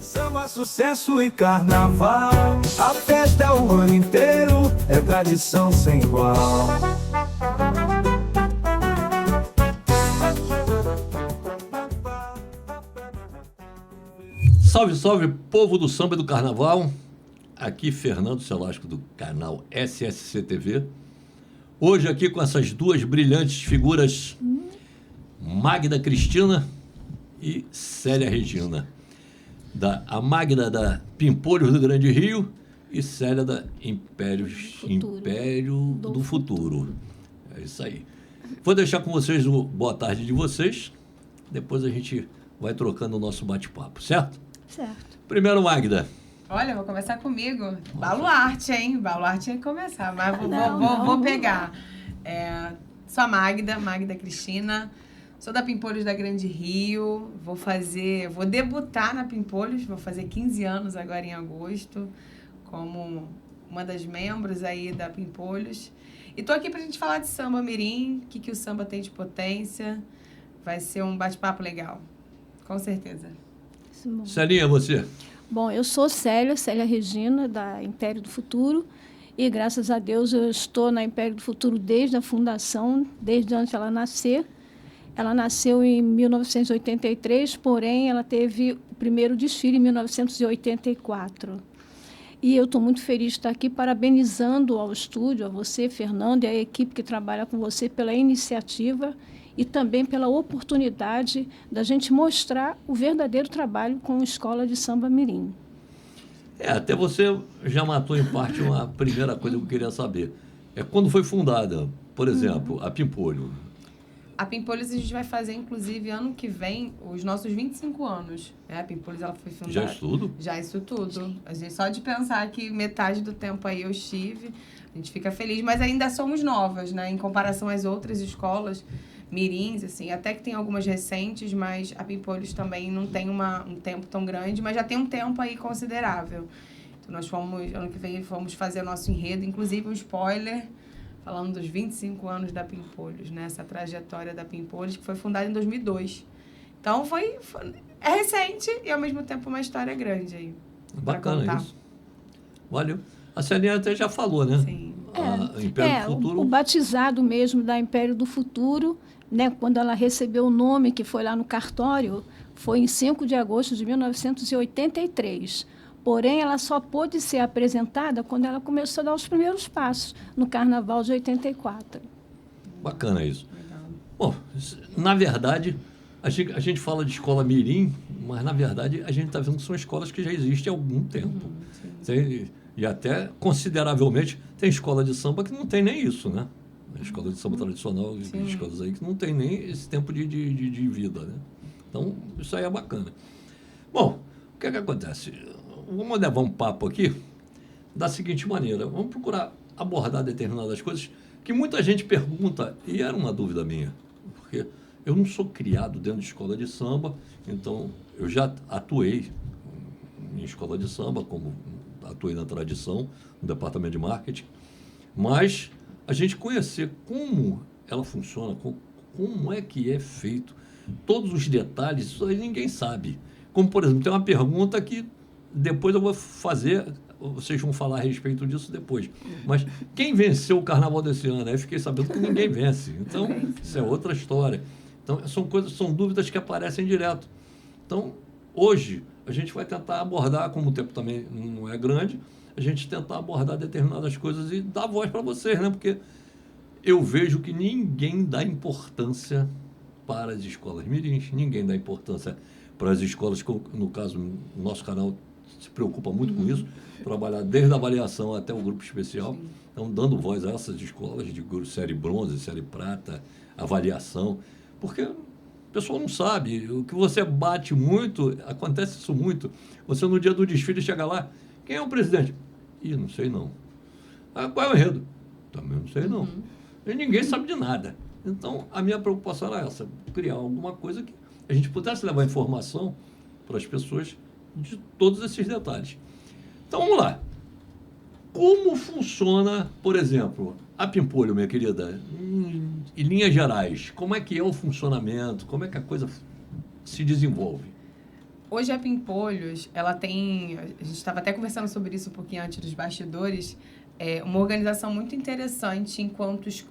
Samba, sucesso e carnaval, a festa é o ano inteiro, é tradição sem igual. Salve, salve, povo do samba e do carnaval. Aqui Fernando Celasco do canal SSC TV. Hoje aqui com essas duas brilhantes figuras, Magda Cristina e Célia Regina. A Magda da Pimpolhos do Grande Rio e Célia da Império do Futuro. É isso aí. Vou deixar com vocês o boa tarde de vocês. Depois a gente vai trocando o nosso bate-papo, certo? Certo. Primeiro, Magda. Olha, vou começar comigo. Baluarte, hein? Baluarte tinha que começar, mas vou pegar. Sou a Magda Cristina. Sou da Pimpolhos da Grande Rio. Vou debutar na Pimpolhos, vou fazer 15 anos agora em agosto, como uma das membros aí da Pimpolhos. E tô aqui pra gente falar de samba mirim, o que o samba tem de potência. Vai ser um bate-papo legal, com certeza. Celinha, você? Bom, eu sou Célia Regina, da Império do Futuro, e graças a Deus eu estou na Império do Futuro desde a fundação, desde antes dela nascer. Ela nasceu em 1983, porém ela teve o primeiro desfile em 1984. E eu estou muito feliz de estar aqui parabenizando ao estúdio, a você, Fernando, e a equipe que trabalha com você pela iniciativa e também pela oportunidade da gente mostrar o verdadeiro trabalho com a Escola de Samba Mirim. Até você já matou em parte uma primeira coisa que eu queria saber. Quando foi fundada, por exemplo, a Pimpolho? A Pimpolhos a gente vai fazer, inclusive, ano que vem, os nossos 25 anos. A Pimpolhos ela foi fundada. Já isso tudo? Já isso tudo. A gente, só de pensar que metade do tempo aí eu estive, a gente fica feliz, mas ainda somos novas, né? Em comparação às outras escolas mirins, assim, até que tem algumas recentes, mas a Pimpolhos também não tem um tempo tão grande, mas já tem um tempo aí considerável. Então nós ano que vem, fomos fazer o nosso enredo, inclusive um spoiler, falando dos 25 anos da Pimpolhos, né? Essa trajetória da Pimpolhos, que foi fundada em 2002. Então, é recente e, ao mesmo tempo, uma história grande aí. Bacana isso. Valeu. A Celinha até já falou, né? Sim. Império do Futuro. O batizado mesmo da Império do Futuro, né? Quando ela recebeu o nome, que foi lá no cartório, foi em 5 de agosto de 1983. Porém, ela só pôde ser apresentada quando ela começou a dar os primeiros passos, no Carnaval de 84. Bacana isso. Legal. Bom, na verdade, a gente fala de escola mirim, mas, na verdade, a gente está vendo que são escolas que já existem há algum tempo. E até, consideravelmente, tem escola de samba que não tem nem isso, né? Escola de samba tradicional, escolas aí que não tem nem esse tempo de vida, né? Então, isso aí é bacana. Bom, o que é que acontece? Vamos levar um papo aqui da seguinte maneira. Vamos procurar abordar determinadas coisas que muita gente pergunta, e era uma dúvida minha, porque eu não sou criado dentro de escola de samba, então eu já atuei em escola de samba, como atuei na tradição, no departamento de marketing, mas a gente conhecer como ela funciona, como é que é feito, todos os detalhes, isso aí ninguém sabe. Como, por exemplo, tem uma pergunta que depois eu vou fazer, vocês vão falar a respeito disso depois. Mas quem venceu o carnaval desse ano? Aí fiquei sabendo que ninguém vence. Então, isso é outra história. Então, são dúvidas que aparecem direto. Então, hoje, a gente vai tentar abordar, como o tempo também não é grande, a gente tentar abordar determinadas coisas e dar voz para vocês, né? Porque eu vejo que ninguém dá importância para as escolas mirins, ninguém dá importância para as escolas, no caso, o nosso canal se preocupa muito com isso, trabalhar desde a avaliação até o grupo especial, então dando voz a essas escolas de série bronze, série prata, avaliação, porque o pessoal não sabe, o que você bate muito, acontece isso muito, você no dia do desfile chega lá, quem é o presidente? Ih, não sei não. Qual é o enredo? Também não sei não. E ninguém sabe de nada. Então, a minha preocupação era essa, criar alguma coisa que a gente pudesse levar informação para as pessoas de todos esses detalhes. Então, vamos lá. Como funciona, por exemplo, a Pimpolho, minha querida, em linhas gerais, como é que é o funcionamento, como é que a coisa se desenvolve? Hoje a Pimpolhos, ela tem... A gente estava até conversando sobre isso um pouquinho antes dos bastidores. É uma organização muito interessante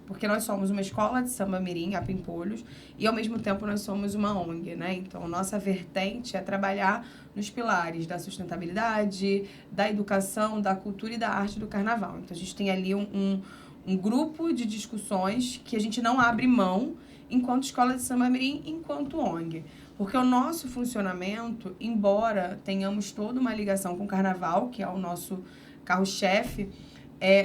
porque nós somos uma escola de samba mirim, a Pimpolhos, e ao mesmo tempo nós somos uma ONG, né? Então, nossa vertente é trabalhar nos pilares da sustentabilidade, da educação, da cultura e da arte do carnaval. Então, a gente tem ali um grupo de discussões que a gente não abre mão enquanto escola de samba mirim, enquanto ONG. Porque o nosso funcionamento, embora tenhamos toda uma ligação com o carnaval, que é o nosso carro-chefe,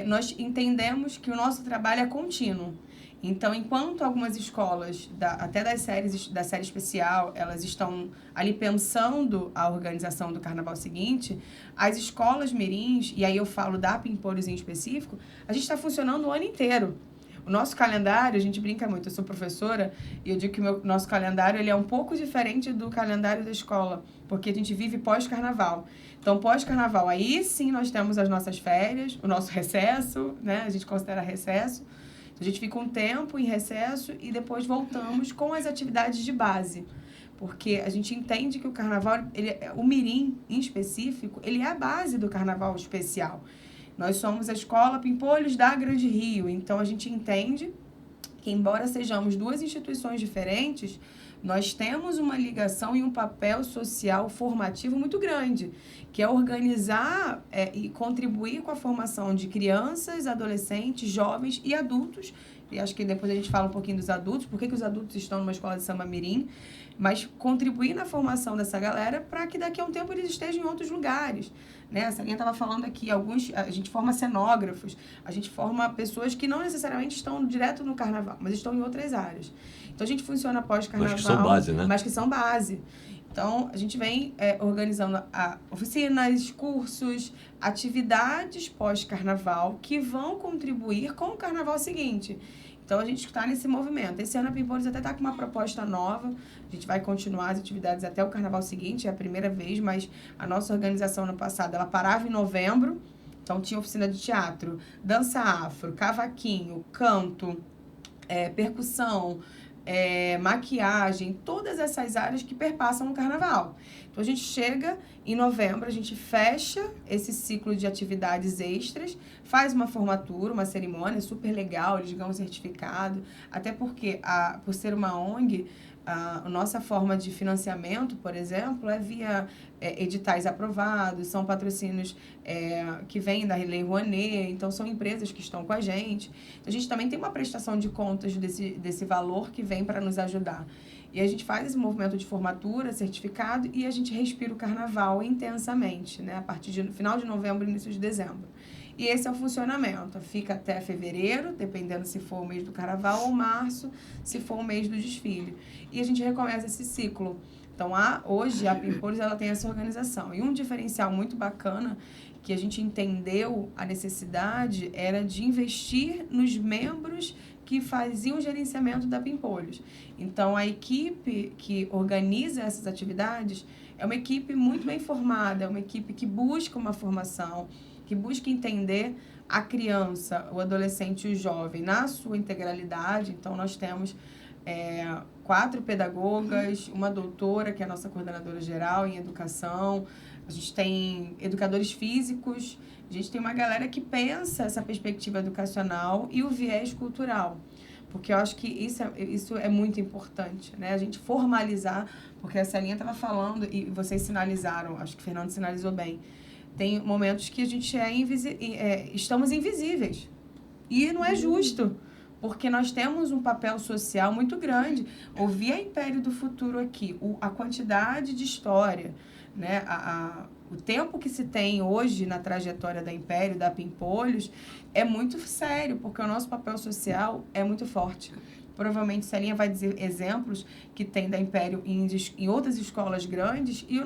nós entendemos que o nosso trabalho é contínuo. Então, enquanto algumas escolas, até da série especial, elas estão ali pensando a organização do carnaval seguinte, as escolas mirins, e aí eu falo da Pimpolhos em específico, a gente está funcionando o ano inteiro. O nosso calendário, a gente brinca muito, eu sou professora, e eu digo que o nosso calendário ele é um pouco diferente do calendário da escola, porque a gente vive pós-carnaval. Então, pós-carnaval, aí sim nós temos as nossas férias, o nosso recesso, né? A gente considera recesso. Então, a gente fica um tempo em recesso e depois voltamos com as atividades de base. Porque a gente entende que o carnaval, o mirim em específico, ele é a base do carnaval especial. Nós somos a Escola Pimpolhos da Grande Rio, então a gente entende que, embora sejamos duas instituições diferentes, nós temos uma ligação e um papel social formativo muito grande, que é organizar e contribuir com a formação de crianças, adolescentes, jovens e adultos. E acho que depois a gente fala um pouquinho dos adultos, por que os adultos estão numa escola de samba mirim, mas contribuir na formação dessa galera para que daqui a um tempo eles estejam em outros lugares. Né? A Sarinha estava falando aqui, a gente forma cenógrafos, a gente forma pessoas que não necessariamente estão direto no carnaval, mas estão em outras áreas. Então, a gente funciona pós-carnaval. Mas que são base, né? Mas que são base. Então, a gente vem organizando oficinas, cursos, atividades pós-carnaval que vão contribuir com o carnaval seguinte. Então, a gente está nesse movimento. Esse ano a Pimpolhos até está com uma proposta nova. A gente vai continuar as atividades até o carnaval seguinte, é a primeira vez, mas a nossa organização no passado, ela parava em novembro. Então, tinha oficina de teatro, dança afro, cavaquinho, canto, percussão, maquiagem, todas essas áreas que perpassam no carnaval. Então, a gente chega em novembro, a gente fecha esse ciclo de atividades extras, faz uma formatura, uma cerimônia super legal, eles ganham um certificado, até porque, por ser uma ONG, a nossa forma de financiamento, por exemplo, é via editais aprovados, são patrocínios que vêm da Lei Rouanet, então são empresas que estão com a gente. Então, a gente também tem uma prestação de contas desse valor que vem para nos ajudar. E a gente faz esse movimento de formatura, certificado, e a gente respira o carnaval intensamente, né? A partir do final de novembro e início de dezembro. E esse é o funcionamento. Fica até fevereiro, dependendo se for o mês do carnaval, ou março, se for o mês do desfile. E a gente recomeça esse ciclo. Então, hoje, a Pimpolhos, ela tem essa organização. E um diferencial muito bacana que a gente entendeu a necessidade era de investir nos membros que faziam o gerenciamento da Pimpolhos. Então, a equipe que organiza essas atividades é uma equipe muito bem formada, é uma equipe que busca uma formação, que busca entender a criança, o adolescente e o jovem na sua integralidade. Então, nós temos 4 pedagogas, uma doutora, que é a nossa coordenadora geral em educação, a gente tem educadores físicos, a gente tem uma galera que pensa essa perspectiva educacional e o viés cultural. Porque eu acho que isso é muito importante, né? A gente formalizar, porque a Celinha estava falando, e vocês sinalizaram, acho que o Fernando sinalizou bem, tem momentos que a gente estamos invisíveis. E não é justo, porque nós temos um papel social muito grande. Ouvir a Império do Futuro aqui, a quantidade de história, né? O tempo que se tem hoje na trajetória da Império, da Pimpolhos, é muito sério, porque o nosso papel social é muito forte. Provavelmente Celinha vai dizer exemplos que tem da Império em outras escolas grandes, e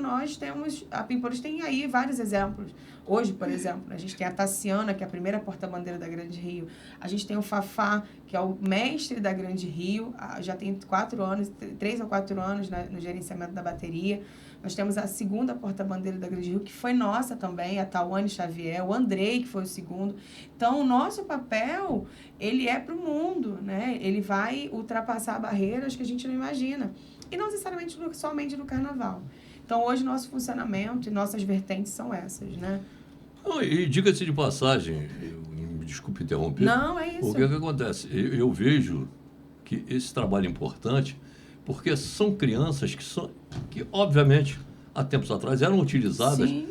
a Pimpolhos tem aí vários exemplos. Hoje, por exemplo, a gente tem a Tassiana, que é a primeira porta-bandeira da Grande Rio. A gente tem o Fafá, que é o mestre da Grande Rio, já tem 3 ou 4 anos no gerenciamento da bateria. Nós temos a segunda porta-bandeira da Grande Rio, que foi nossa também, a Tawane Xavier, o Andrei, que foi o segundo. Então, o nosso papel, ele é para o mundo, né? Ele vai ultrapassar barreiras que a gente não imagina. E não necessariamente somente no carnaval. Então, hoje, nosso funcionamento e nossas vertentes são essas, né? Não, e diga-se de passagem, me desculpe interromper. Não, é isso. O que acontece? Eu vejo que esse trabalho é importante porque são crianças que, obviamente, há tempos atrás eram utilizadas Sim.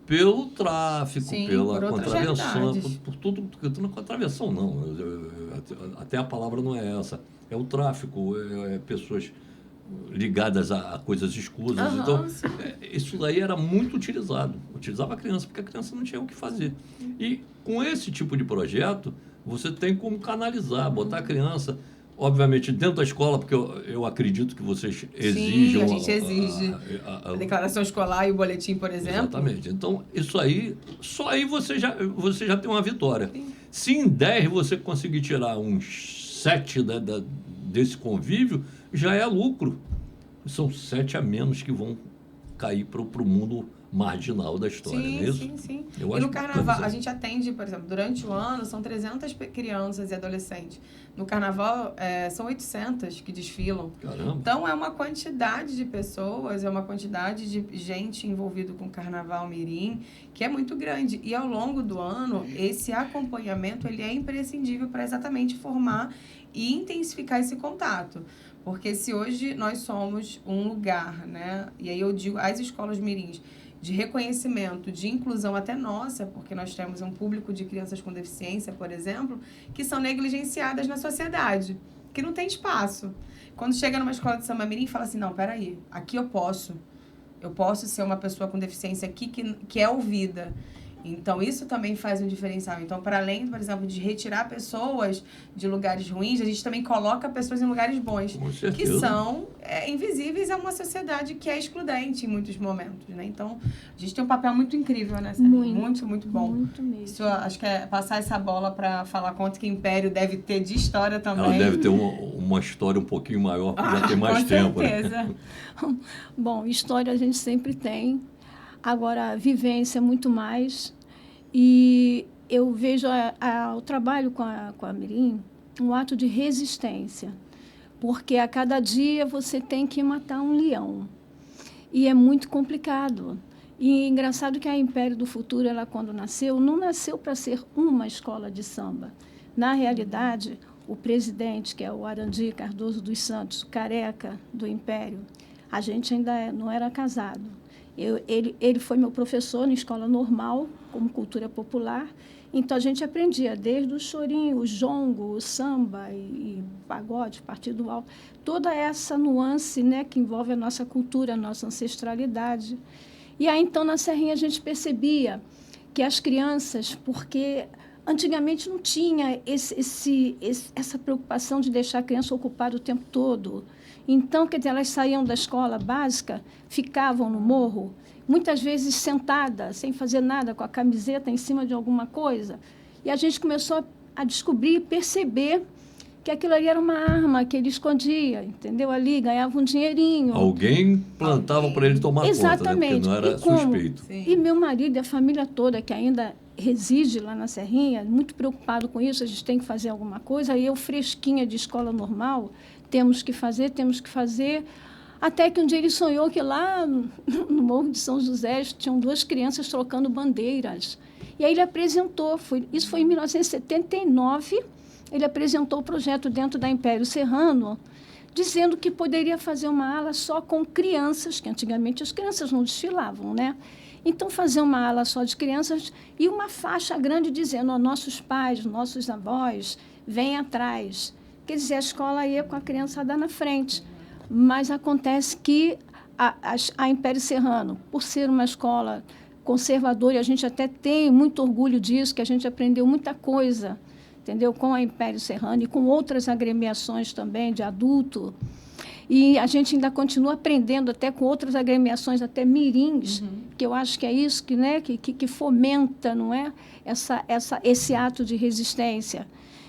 pelo tráfico, Sim, pela por outras contravenção, realidades. por tudo. Contravenção não, até a palavra não é essa. É o tráfico, pessoas ligadas a coisas escusas. Aham, Então, sim. isso daí era muito utilizado. Utilizava a criança, porque a criança não tinha o que fazer. E com esse tipo de projeto, você tem como canalizar, botar a criança, obviamente, dentro da escola, porque eu acredito que vocês exijam... Sim, a gente exige. A declaração escolar e o boletim, por exemplo. Exatamente. Então, isso aí, só aí você já tem uma vitória. Sim. Se em 10 você conseguir tirar uns 7 desse convívio, já é lucro. São 7 a menos que vão cair para o mundo marginal da história, Sim, não é isso? sim, sim. Eu E acho no carnaval, bacana a gente atende, por exemplo, durante o ano, são 300 crianças e adolescentes. No carnaval, são 800 que desfilam. Caramba. Então, é uma quantidade de pessoas, é uma quantidade de gente envolvida com o Carnaval Mirim, que é muito grande. E ao longo do ano, esse acompanhamento ele é imprescindível para exatamente formar e intensificar esse contato. Porque se hoje nós somos um lugar, né? E aí eu digo, as escolas mirins, de reconhecimento, de inclusão até nossa, porque nós temos um público de crianças com deficiência, por exemplo, que são negligenciadas na sociedade, que não tem espaço. Quando chega numa escola de samba mirim, fala assim, não, peraí, aqui eu posso ser uma pessoa com deficiência aqui que é ouvida. Então, isso também faz um diferencial. Então, para além, por exemplo, de retirar pessoas de lugares ruins, a gente também coloca pessoas em lugares bons, Com certeza. que são invisíveis a uma sociedade que é excludente em muitos momentos, né? Então, a gente tem um papel muito incrível, né, Sérgio? Muito, muito bom. Muito mesmo. Isso, acho que é passar essa bola para falar quanto que o Império deve ter de história também. Ela deve ter uma história um pouquinho maior, porque já tem mais tempo. Com certeza. Né? Bom, história a gente sempre tem. Agora, a vivência é muito mais. E eu vejo o trabalho com a Mirim um ato de resistência. Porque a cada dia você tem que matar um leão. E é muito complicado. E engraçado que a Império do Futuro, ela quando nasceu, não nasceu para ser uma escola de samba. Na realidade, o presidente, que é o Arandi Cardoso dos Santos, careca do Império, a gente ainda não era casado. Ele foi meu professor na escola normal, como cultura popular. Então, a gente aprendia desde o chorinho, o jongo, o samba e pagode, partido alto. Toda essa nuance, né, que envolve a nossa cultura, a nossa ancestralidade. E aí, então, na Serrinha, a gente percebia que as crianças, porque antigamente não tinha essa preocupação de deixar a criança ocupada o tempo todo. Então, quer dizer, elas saíam da escola básica, ficavam no morro, muitas vezes sentadas, sem fazer nada, com a camiseta em cima de alguma coisa. E a gente começou a descobrir, perceber que aquilo ali era uma arma que ele escondia, entendeu? Ali, ganhava um dinheirinho. Alguém plantava para ele tomar Exatamente. Conta, né? Porque não era suspeito. Sim. E meu marido e a família toda, que ainda reside lá na Serrinha, muito preocupado com isso, a gente tem que fazer alguma coisa. E eu, fresquinha de escola normal, temos que fazer, até que um dia ele sonhou que lá no Morro de São José tinham 2 crianças trocando bandeiras. E aí ele apresentou, isso foi em 1979, ele apresentou o projeto dentro da Império Serrano, dizendo que poderia fazer uma ala só com crianças, que antigamente as crianças não desfilavam, né? Então, fazer uma ala só de crianças e uma faixa grande dizendo, nossos pais, nossos avós, vêm atrás. Quer dizer, a escola ia com a criançada na frente. Mas acontece que a Império Serrano, por ser uma escola conservadora, e a gente até tem muito orgulho disso, que a gente aprendeu muita coisa, entendeu? Com a Império Serrano e com outras agremiações também de adulto. E a gente ainda continua aprendendo até com outras agremiações, até mirins, que eu acho que é isso que, né, que fomenta, não é? Esse ato de resistência.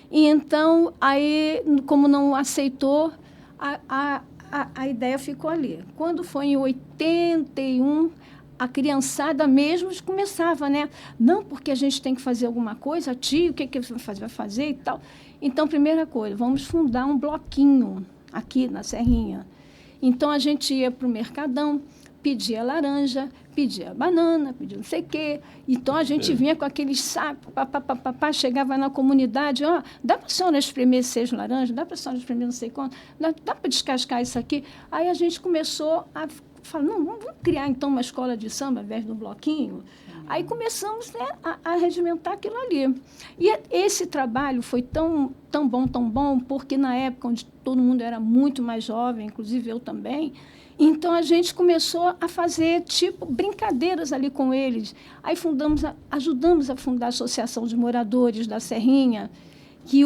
E então, aí, como não aceitou, a ideia ficou ali. Quando foi em 81, a criançada mesmo começava, né? Não, porque a gente tem que fazer alguma coisa, tio, o que vai fazer e tal. Então, primeira coisa, vamos fundar um bloquinho aqui na Serrinha. Então, a gente ia para o Mercadão, pedia laranja, pedia banana, pedia não sei o quê. Então, a gente vinha com aqueles sacos, chegava na comunidade, ó, dá para a senhora espremer 6 laranjas, dá para a senhora espremer não sei quanto, dá para descascar isso aqui. Aí a gente começou a falar, não, vamos criar então uma escola de samba ao invés do bloquinho. Aí começamos, né, a regimentar aquilo ali. E esse trabalho foi tão bom, porque na época onde todo mundo era muito mais jovem, inclusive eu também, então a gente começou a fazer, tipo, brincadeiras ali com eles. Aí ajudamos a fundar a Associação de Moradores da Serrinha, que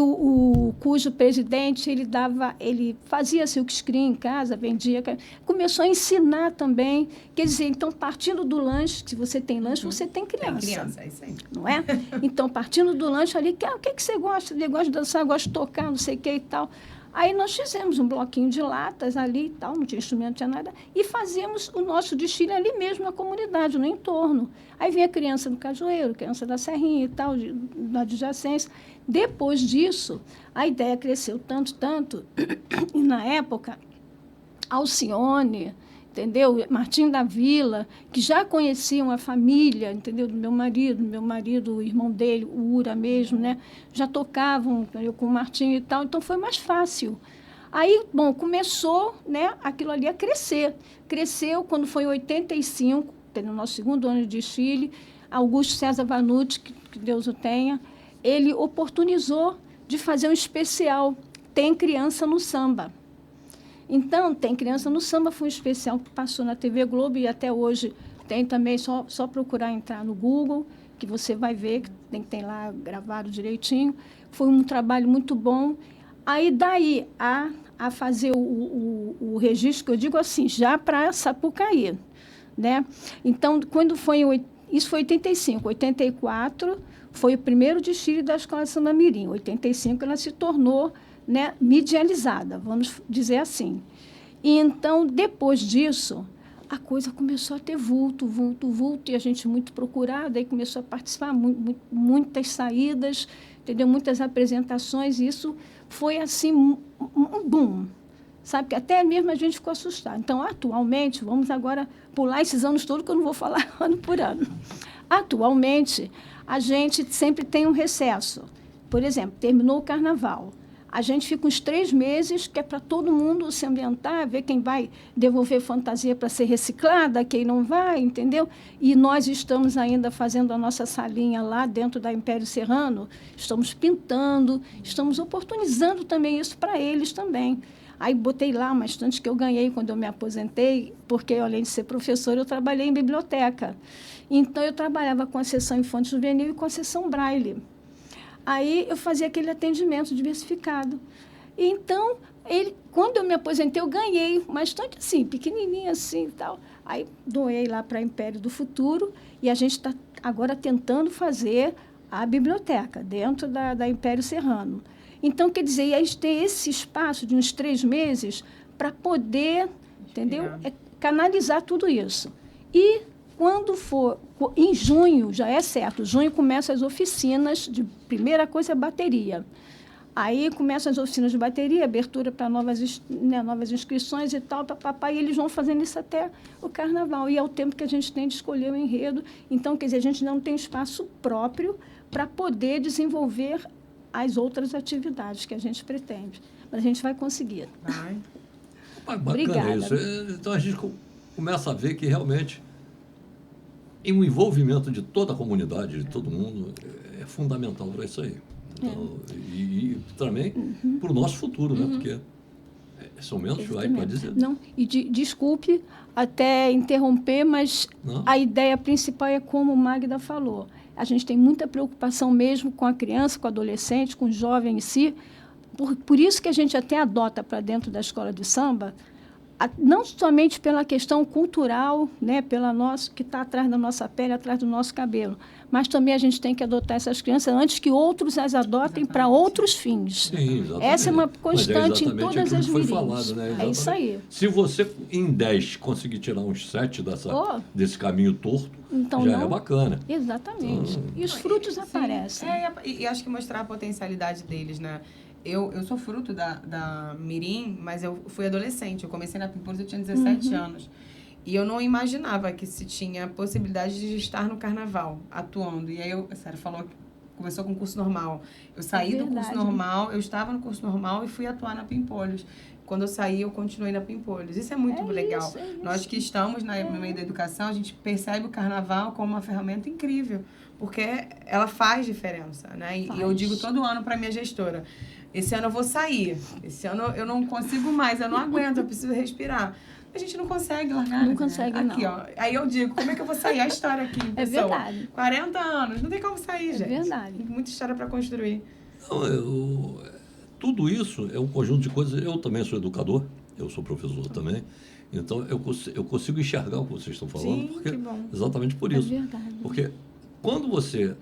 cujo presidente, ele fazia silkscreen em casa, vendia, começou a ensinar também, quer dizer, então, partindo do lanche, se você tem lanche, você tem criança. Tem criança, é isso aí. Não é? Então, partindo do lanche ali, o que você gosta? Ele gosta de dançar, gosta de tocar, não sei o que e tal. Aí nós fizemos um bloquinho de latas ali e tal, não tinha instrumento, não tinha nada, e fazíamos o nosso desfile ali mesmo na comunidade, no entorno. Aí vinha criança do Cajueiro, criança da Serrinha e tal, da adjacência. Depois disso, a ideia cresceu tanto, e na época, Alcione, entendeu? Martim da Vila, que já conheciam a família, entendeu? Do meu marido, o irmão dele, o Ura mesmo, né? Já tocavam, entendeu? Com o Martim e tal, então foi mais fácil. Aí, bom, começou, né, aquilo ali a crescer. Cresceu quando foi em 85, no nosso segundo ano de desfile, Augusto César Vanucci, que Deus o tenha, ele oportunizou de fazer um especial, Tem Criança no Samba. Então, Tem Criança no Samba foi um especial que passou na TV Globo e até hoje tem também, só procurar entrar no Google, que você vai ver, que tem lá gravado direitinho. Foi um trabalho muito bom. Aí, daí, a fazer o registro, que eu digo assim, já para Sapucaí, né? Então, quando foi isso foi em 85, 84 foi o primeiro desfile da Escola de Samba Mirim. Em 85 ela se tornou, né, medializada, vamos dizer assim. E então, depois disso, a coisa começou a ter vulto, e a gente muito procurada, aí começou a participar, muitas saídas, entendeu? Muitas apresentações, e isso foi, assim, um boom, sabe? Que até mesmo a gente ficou assustado. Então, atualmente, vamos agora pular esses anos todos, que eu não vou falar ano por ano. Atualmente, a gente sempre tem um recesso. Por exemplo, terminou o carnaval. A gente fica uns 3 meses, que é para todo mundo se ambientar, ver quem vai devolver fantasia para ser reciclada, quem não vai, entendeu? E nós estamos ainda fazendo a nossa salinha lá dentro da Império Serrano, estamos pintando, estamos oportunizando também isso para eles também. Aí botei lá uma estante que eu ganhei quando eu me aposentei, porque, além de ser professora, eu trabalhei em biblioteca. Então, eu trabalhava com a seção infanto-juvenil e com a seção braille. Aí, eu fazia aquele atendimento diversificado. Então, quando eu me aposentei, eu ganhei uma estante assim, pequenininha assim e tal. Aí, doei lá para a Império do Futuro e a gente está agora tentando fazer a biblioteca dentro da Império Serrano. Então, quer dizer, a gente tem esse espaço de uns 3 meses para poder, entendeu? Canalizar tudo isso. E quando for em junho, já é certo, junho começam as oficinas, primeira coisa é bateria. Aí começam as oficinas de bateria, abertura para novas inscrições e tal, e eles vão fazendo isso até o carnaval. E é o tempo que a gente tem de escolher o enredo. Então, quer dizer, a gente não tem espaço próprio para poder desenvolver as outras atividades que a gente pretende. Mas a gente vai conseguir. Vai. Bacana. Obrigada. Isso. Então, a gente começa a ver que, realmente, e o envolvimento de toda a comunidade, de todo mundo, é fundamental para isso aí. Então, e também para o nosso futuro, né? Porque são menos, aí pode dizer. Não, e desculpe até interromper, mas a ideia principal é como o Magda falou. A gente tem muita preocupação mesmo com a criança, com o adolescente, com o jovem em si. Por isso que a gente até adota para dentro da escola de samba, não somente pela questão cultural, né, que está atrás da nossa pele, atrás do nosso cabelo, mas também a gente tem que adotar essas crianças antes que outros as adotem para outros fins. Sim, exatamente. Essa é uma constante em todas as foi mirins. falado, né? É isso aí. Se você, em 10, conseguir tirar uns 7 desse caminho torto, então, já é bacana. Exatamente. E os frutos aparecem. E acho que mostrar a potencialidade deles, né? Eu sou fruto da Mirim, mas eu fui adolescente. Eu comecei na Pimpolhos, eu tinha 17 anos. E eu não imaginava que se tinha a possibilidade de estar no carnaval, atuando. E aí a Sara falou que começou com o curso normal. Eu saí do curso normal, eu estava no curso normal e fui atuar na Pimpolhos. Quando eu saí, eu continuei na Pimpolhos. Isso é muito legal. Isso. Nós que estamos no meio da educação, a gente percebe o carnaval como uma ferramenta incrível, porque ela faz diferença, né? E eu digo todo ano para minha gestora, esse ano eu vou sair, esse ano eu não consigo mais, eu não aguento, eu preciso respirar. A gente não consegue largar. Não consegue, aqui, não. Ó. Aí eu digo, como é que eu vou sair? A história aqui, É pessoa. verdade. 40 anos, não tem como sair, gente. É verdade. Tem muita história para construir. Não, tudo isso é um conjunto de coisas. Eu também sou educador, eu sou professor também. Então, eu consigo enxergar o que vocês estão falando. Sim, porque, que bom. exatamente por isso. É verdade. Porque quando você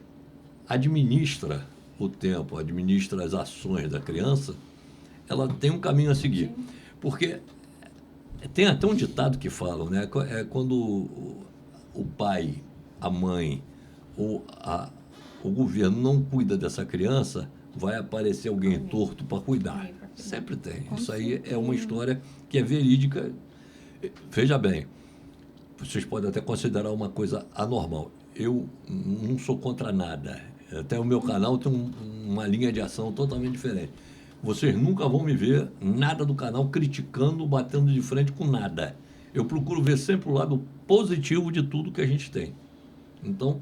administra o tempo, administra as ações da criança, ela tem um caminho a seguir. Sim. Porque tem até um ditado que falam, né? É quando o pai, a mãe ou o governo não cuida dessa criança, vai aparecer alguém torto para cuidar. Sempre tem. Isso aí é uma história que é verídica. Veja bem, vocês podem até considerar uma coisa anormal. Eu não sou contra nada. Até o meu canal tem uma linha de ação totalmente diferente. Vocês nunca vão me ver nada do canal criticando, batendo de frente com nada. Eu procuro ver sempre o lado positivo de tudo que a gente tem. Então,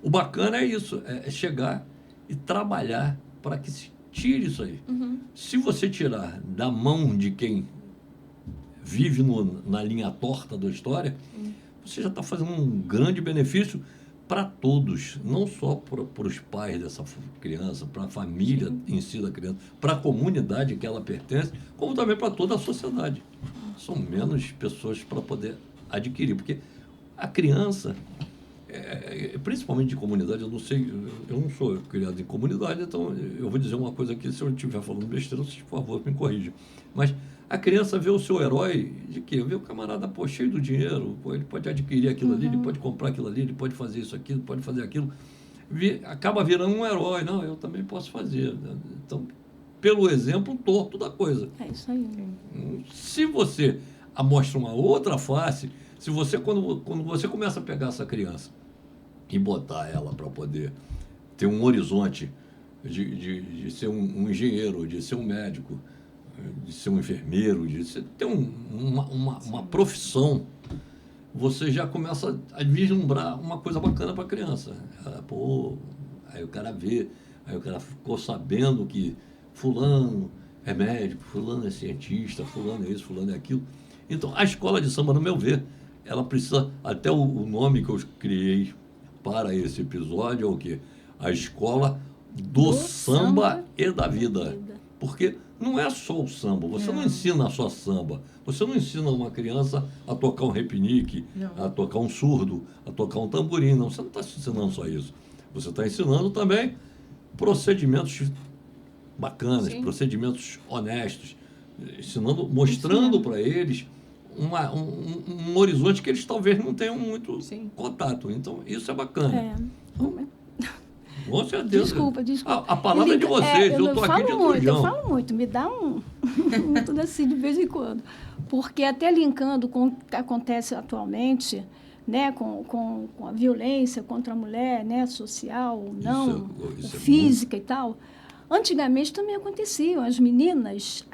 o bacana é isso, é chegar e trabalhar para que se tire isso aí. Se você tirar da mão de quem vive na linha torta da história, você já está fazendo um grande benefício para todos, não só para os pais dessa criança, para a família em si da criança, para a comunidade que ela pertence, como também para toda a sociedade. São menos pessoas para poder adquirir, porque a criança, principalmente de comunidade, eu não sei, eu não sou criado em comunidade, então eu vou dizer uma coisa aqui, se eu estiver falando besteira, vocês, por favor, me corrijam. Mas a criança vê o seu herói de quê? Vê o camarada, pô, cheio do dinheiro, pô, ele pode adquirir aquilo ali, ele pode comprar aquilo ali, ele pode fazer isso, aquilo, pode fazer aquilo. Acaba virando um herói. Não, eu também posso fazer. Então, pelo exemplo torto da coisa. É isso aí. Se você mostra uma outra face, se você, quando você começa a pegar essa criança e botar ela para poder ter um horizonte de ser um engenheiro, de ser um médico, de ser um enfermeiro, de ter uma profissão, você já começa a vislumbrar uma coisa bacana para a criança. Pô, aí o cara vê, aí o cara ficou sabendo que fulano é médico, fulano é cientista, fulano é isso, fulano é aquilo. Então, a escola de samba, no meu ver, ela precisa, até o nome que eu criei para esse episódio é o quê? A escola do samba e da vida. Porque não é só o samba, você não ensina só samba, você não ensina uma criança a tocar um repinique, a tocar um surdo, a tocar um tamborim, não, você não está ensinando só isso. Você está ensinando também procedimentos bacanas, procedimentos honestos, mostrando para eles um horizonte que eles talvez não tenham muito contato. Então, isso é bacana. Com certeza. Desculpa. A palavra é de vocês, eu estou aqui de Eu falo muito, me dá tudo assim de vez em quando. Porque até linkando com o que acontece atualmente, né, com a violência contra a mulher, né, social, não, isso física e tal, antigamente também acontecia. As meninas,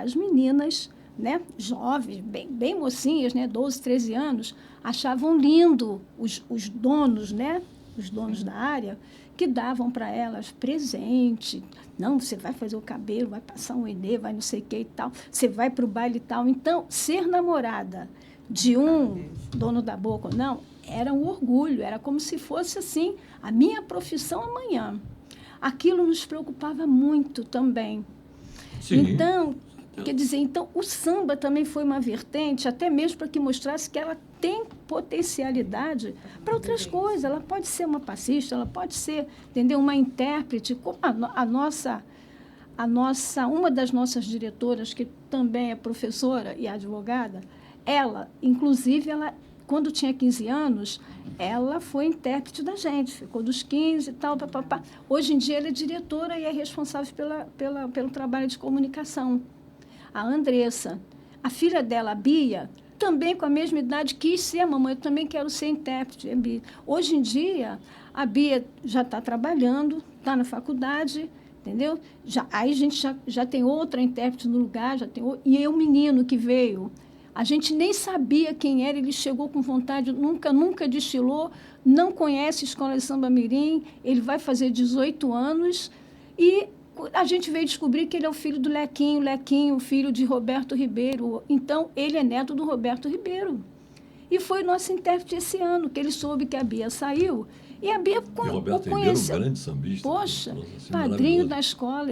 né, jovens, bem mocinhas, né, 12, 13 anos, achavam lindo os donos, né, os donos da área, que davam para elas presente. Não, você vai fazer o cabelo, vai passar um enê, vai não sei o que e tal, você vai para o baile e tal. Então, ser namorada de um dono da boca ou não, era um orgulho, era como se fosse assim, a minha profissão amanhã. Aquilo nos preocupava muito também. Sim. Então, quer dizer, o samba também foi uma vertente, até mesmo para que mostrasse que ela tem potencialidade para outras coisas. Ela pode ser uma passista, ela pode ser, entendeu, uma intérprete, como uma das nossas diretoras, que também é professora e advogada, inclusive, quando tinha 15 anos, ela foi intérprete da gente, ficou dos 15 e tal, papapá. Hoje em dia, ela é diretora e é responsável pelo trabalho de comunicação. A Andressa, a filha dela, a Bia, também, com a mesma idade, quis ser, mamãe, eu também quero ser intérprete. Hoje em dia, a Bia já está trabalhando, está na faculdade, entendeu? Aí a gente já tem outra intérprete no lugar, e o menino que veio, a gente nem sabia quem era, ele chegou com vontade, nunca desfilou, não conhece a Escola de Samba Mirim, ele vai fazer 18 anos, e a gente veio descobrir que ele é o filho do Lequinho, filho de Roberto Ribeiro. Então, ele é neto do Roberto Ribeiro. E foi nosso intérprete esse ano, que ele soube que a Bia saiu. E a Bia Roberto conheceu. Ribeiro, um grande sambista. Poxa, Assim, padrinho da escola.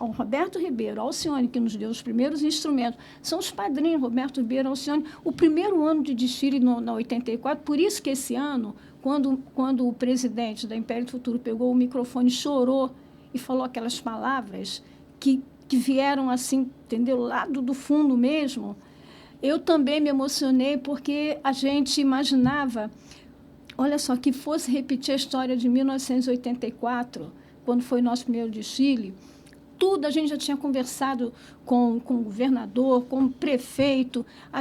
O Roberto Ribeiro, Alcione, que nos deu os primeiros instrumentos, são os padrinhos, Roberto Ribeiro, Alcione. O primeiro ano de desfile na 84, por isso que esse ano, quando o presidente da Império do Futuro pegou o microfone, chorou e falou aquelas palavras que vieram assim, entendeu, lá do fundo mesmo, eu também me emocionei, porque a gente imaginava, olha só, que fosse repetir a história de 1984, quando foi nosso primeiro desfile. Tudo a gente já tinha conversado com o governador, com o prefeito, a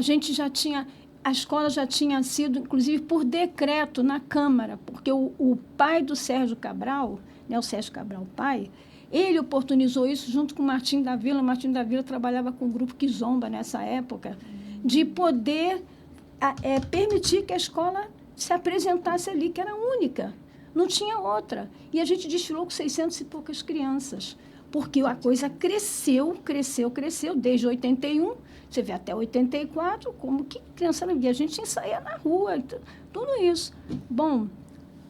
escola já tinha sido, inclusive, por decreto na Câmara, porque o pai do Sérgio Cabral, né, o Sérgio Cabral pai, ele oportunizou isso junto com o Martim da Vila. O Martim da Vila trabalhava com o grupo Kizomba nessa época, de poder permitir que a escola se apresentasse ali, que era única, não tinha outra. E a gente desfilou com 600 e poucas crianças, porque a coisa cresceu desde 81, você vê até 84, como que criança não via. A gente ensaia na rua, tudo isso. Bom,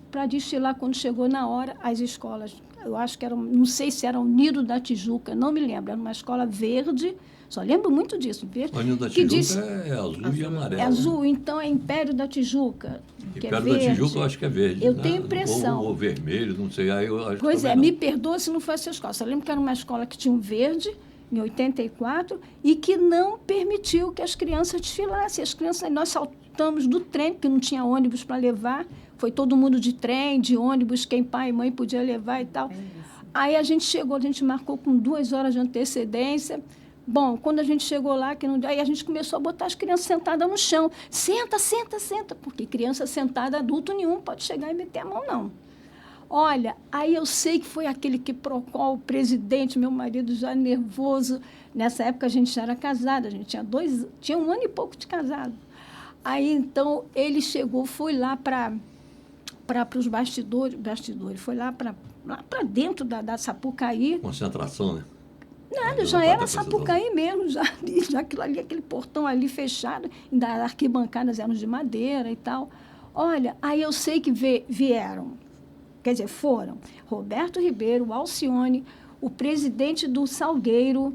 para desfilar, quando chegou na hora, as escolas, eu acho que não sei se era o Nido da Tijuca, não me lembro, era uma escola verde, só lembro muito disso. Verde, o Nido da Tijuca é azul e amarelo. É azul, então é Império da Tijuca, que Império é verde. da Tijuca eu acho que é verde. Eu né? tenho impressão. Ou vermelho, não sei. Aí eu acho pois que me perdoa se não foi essa escola. Só lembro que era uma escola que tinha um verde, em 84, e que não permitiu que as crianças desfilassem. As crianças, nós saltamos do trem, porque não tinha ônibus para levar. Foi todo mundo de trem, de ônibus, quem pai e mãe podia levar e tal. Aí a gente chegou, a gente marcou com 2 horas de antecedência. Bom, quando a gente chegou lá, aí a gente começou a botar as crianças sentadas no chão. Senta, porque criança sentada, adulto nenhum pode chegar e meter a mão, não. Olha, aí eu sei que foi aquele que procurou o presidente, meu marido já nervoso. Nessa época a gente já era casada, a gente tinha 1 ano e pouco de casado. Aí, então, ele chegou, foi lá para os bastidores, foi lá para dentro da Sapucaí. Concentração, né? Nada, já era Sapucaí mesmo, já aquilo ali, aquele portão ali fechado, ainda as arquibancadas eram de madeira e tal. Olha, aí eu sei que vieram, quer dizer, foram Roberto Ribeiro, Alcione, o presidente do Salgueiro,